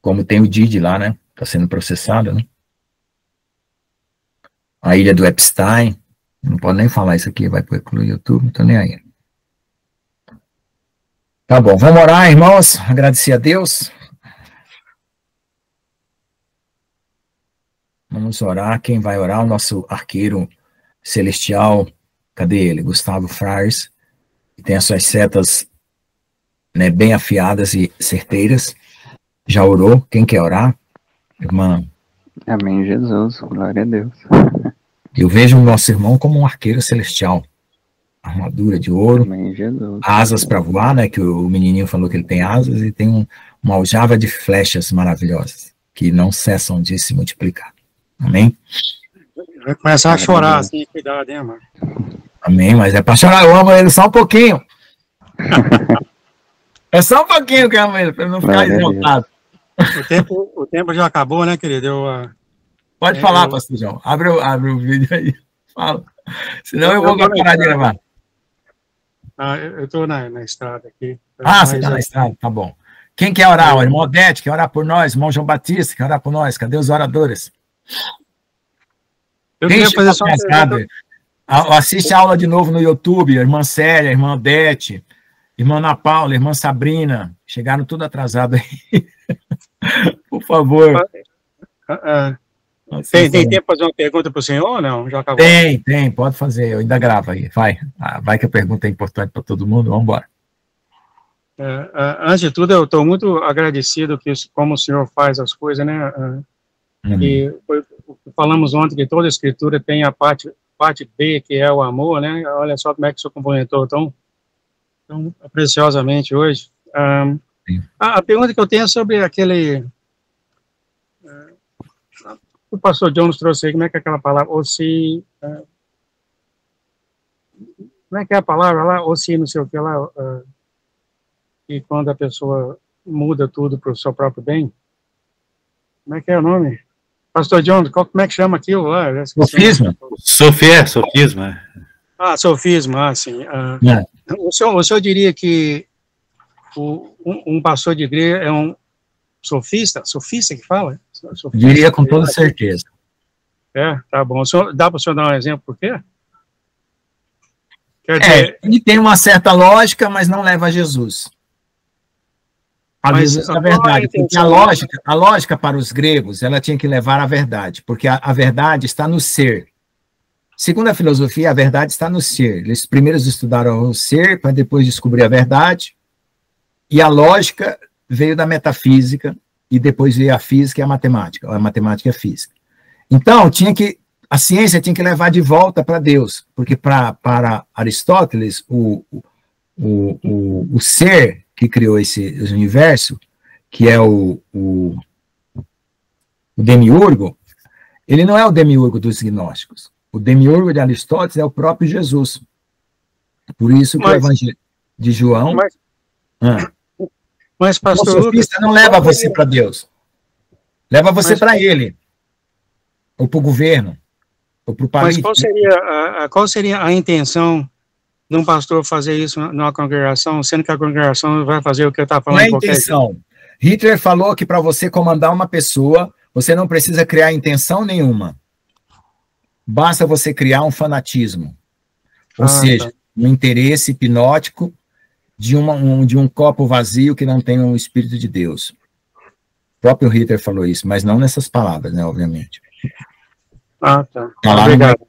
Como tem o Didi lá, né? Está sendo processado, né? A ilha do Epstein. Não pode nem falar isso aqui, vai pro YouTube, não tô nem aí. Tá bom, vamos orar, irmãos, agradecer a Deus. Vamos orar, quem vai orar? O nosso arqueiro celestial, cadê ele? Gustavo Frares, que tem as suas setas, né, bem afiadas e certeiras. Já orou? Quem quer orar? Irmã? Amém, Jesus, glória a Deus. Eu vejo o nosso irmão como um arqueiro celestial. Armadura de ouro, Amém, Jesus. Asas para voar, né? Que o menininho falou que ele tem asas e tem uma aljava de flechas maravilhosas que não cessam de se multiplicar. Amém? Vai começar a chorar, assim, cuidado, hein, mano? Amém, mas é para chorar, eu amo ele só um pouquinho. É só um pouquinho que eu amo ele, para ele não ficar exaltado. O tempo já acabou, né, querido? Pode falar, pastor João. Abre o vídeo aí. Fala. Senão eu vou parar de gravar. Eu estou na estrada aqui. Você está na estrada, tá bom. Quem quer orar? O irmão Odete quer orar por nós, irmão João Batista quer orar por nós. Cadê os oradores? Eu queria fazer só uma pergunta. Assiste a aula de novo no YouTube, irmã Célia, irmã Odete, irmã Ana Paula, irmã Sabrina. Chegaram tudo atrasado aí. Por favor. Tem tempo para fazer uma pergunta para o senhor ou não? Já acabou? Tem, pode fazer, eu ainda gravo aí, vai que a pergunta é importante para todo mundo, vamos embora. Antes de tudo, eu estou muito agradecido como o senhor faz as coisas, né? E falamos ontem que toda a escritura tem a parte B, que é o amor, né? Olha só como é que o senhor complementou tão preciosamente hoje. A pergunta que eu tenho é sobre aquele... o pastor Jones trouxe aí, como é que é aquela palavra? Como é que é a palavra lá? Não sei o que lá. E quando a pessoa muda tudo para o seu próprio bem. Como é que é o nome? Pastor Jones, como é que chama aquilo lá? Sofisma. Sofisma. Sofisma, sim. O senhor diria que um pastor de igreja é um sofista? Sofista que fala? Sofista, diria com toda certeza. Tá bom. Dá para o senhor dar um exemplo por quê? Quer dizer... ele tem uma certa lógica, mas não leva a Jesus. Jesus é a verdade, porque a lógica para os gregos, ela tinha que levar à verdade, porque a verdade está no ser. Segundo a filosofia, a verdade está no ser. Eles primeiro estudaram o ser, para depois descobrir a verdade, e a lógica veio da metafísica, e depois veio a física e a matemática e a física. Então, a ciência tinha que levar de volta para Deus, porque para Aristóteles, o ser que criou esse universo, que é o demiurgo, ele não é o demiurgo dos gnósticos. O demiurgo de Aristóteles é o próprio Jesus. Por isso que o Evangelho de João... Mas pastor, o sofista não leva você para Deus. Leva você para ele. Ou para o governo. Ou para o país. Mas qual seria a intenção de um pastor fazer isso numa congregação, sendo que a congregação vai fazer o que eu estava falando? Não é intenção. Hitler falou que para você comandar uma pessoa, você não precisa criar intenção nenhuma. Basta você criar um fanatismo. Ou seja, um interesse hipnótico de um copo vazio que não tem o Espírito de Deus. O próprio Hitler falou isso, mas não nessas palavras, né, obviamente. Tá. Obrigado.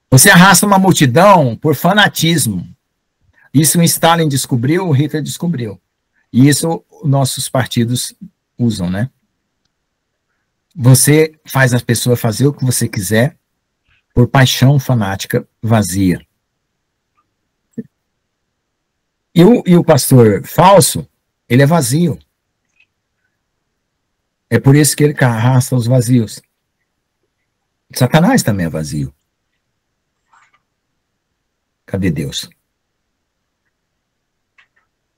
Você arrasta uma multidão por fanatismo. Isso o Stalin descobriu, o Hitler descobriu. E isso nossos partidos usam, né? Você faz as pessoas fazer o que você quiser por paixão fanática vazia. E o pastor falso, ele é vazio. É por isso que ele arrasta os vazios. Satanás também é vazio. Cadê Deus? O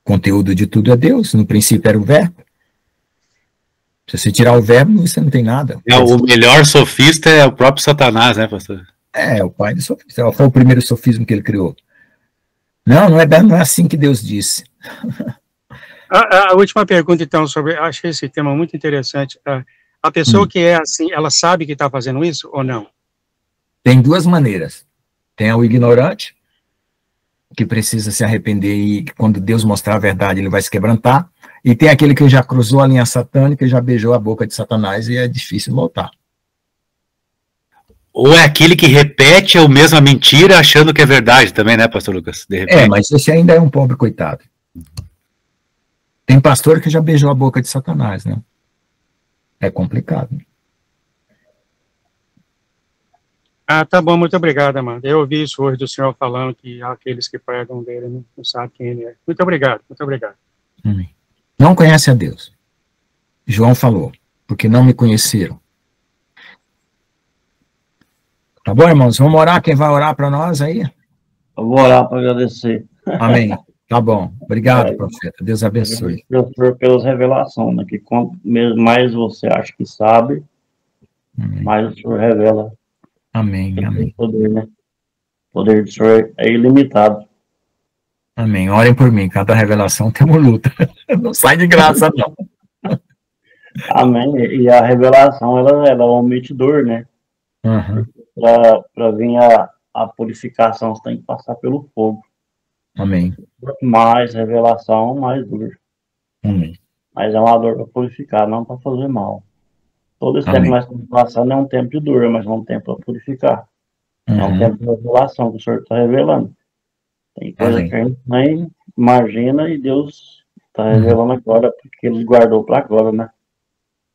conteúdo de tudo é Deus. No princípio era o verbo. Se você tirar o verbo, você não tem nada. O melhor sofista é o próprio Satanás, né, pastor? É o pai do sofista. Foi o primeiro sofismo que ele criou. Não é assim que Deus disse. A última pergunta, então, sobre... Achei esse tema muito interessante. A pessoa que é assim, ela sabe que está fazendo isso ou não? Tem duas maneiras. Tem o ignorante, que precisa se arrepender e quando Deus mostrar a verdade ele vai se quebrantar, e tem aquele que já cruzou a linha satânica e já beijou a boca de Satanás e é difícil voltar. Ou é aquele que repete a mesma mentira achando que é verdade também, né, pastor Lucas? De repente. Mas esse ainda é um pobre coitado. Tem pastor que já beijou a boca de Satanás, né? É complicado. Tá bom, muito obrigado, Amanda. Eu ouvi isso hoje do senhor falando que aqueles que pregam dele não sabem quem ele é. Muito obrigado, muito obrigado. Não conhece a Deus. João falou, porque não me conheceram. Tá bom, irmãos? Vamos orar? Quem vai orar para nós aí? Eu vou orar para agradecer. Amém. Tá bom. Obrigado, profeta. Deus abençoe. Pelas revelações, né? Que quanto mais você acha que sabe, mais o Senhor revela. Amém, amém. Poder, né? O poder do Senhor é ilimitado. Amém. Orem por mim. Cada revelação tem uma luta. Não sai de graça, não. Amém. E a revelação, ela omite dor, né? Para vir a purificação, você tem que passar pelo fogo. Amém. Mais revelação, mais dor. Amém. Mas é uma dor para purificar, não para fazer mal. Todo esse Amém. tempo que nós estamos passando é um tempo de dor, mas é um tempo para purificar. É um tempo de revelação que o Senhor está revelando. Tem coisa que a gente nem imagina e Deus está revelando agora, porque Ele guardou para agora, né?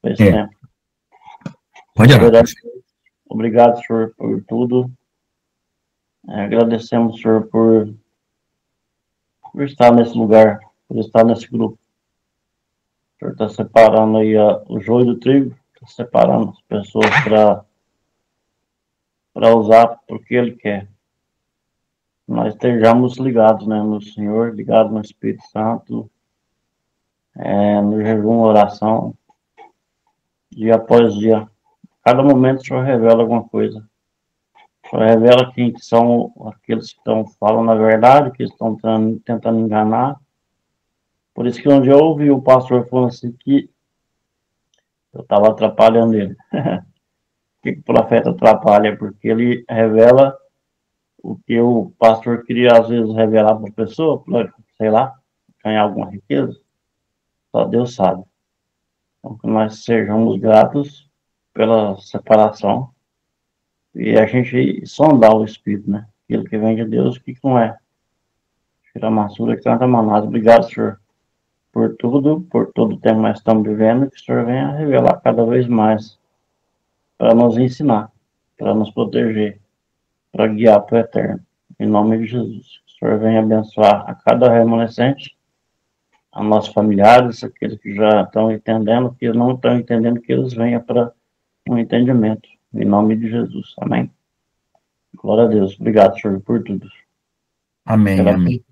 Esse tempo. Pode orar. Obrigado, Senhor, por tudo. Agradecemos, Senhor, por estar nesse lugar, por estar nesse grupo. O Senhor está separando aí o joio do trigo, está separando as pessoas para usar porque Ele quer. Nós estejamos ligados, né, no Senhor, ligados no Espírito Santo, no jejum, oração, dia após dia. Cada momento o Senhor revela alguma coisa. O Senhor revela quem são aqueles que estão falando a verdade, que estão tentando enganar. Por isso que um dia eu ouvi o pastor falando assim que eu estava atrapalhando ele. O que o profeta atrapalha? Porque ele revela o que o pastor queria às vezes revelar para a pessoa, para, sei lá, ganhar alguma riqueza. Só Deus sabe. Então, que nós sejamos gratos pela separação e a gente sondar o Espírito, né? Aquilo que vem de Deus, o que não é. Tira a maçura, canta manada. Obrigado, Senhor, por tudo, por todo o tempo que nós estamos vivendo, que o Senhor venha revelar cada vez mais para nos ensinar, para nos proteger, para guiar para o eterno. Em nome de Jesus. Que o Senhor venha abençoar a cada remanescente, a nossos familiares, aqueles que já estão entendendo, que não estão entendendo, que eles venham para um entendimento. Em nome de Jesus. Amém. Glória a Deus. Obrigado, Senhor, por tudo. Amém, amém.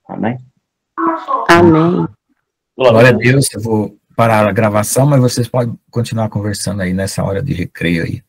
Amém. Amém. Glória a Deus. Eu vou parar a gravação, mas vocês podem continuar conversando aí nessa hora de recreio aí.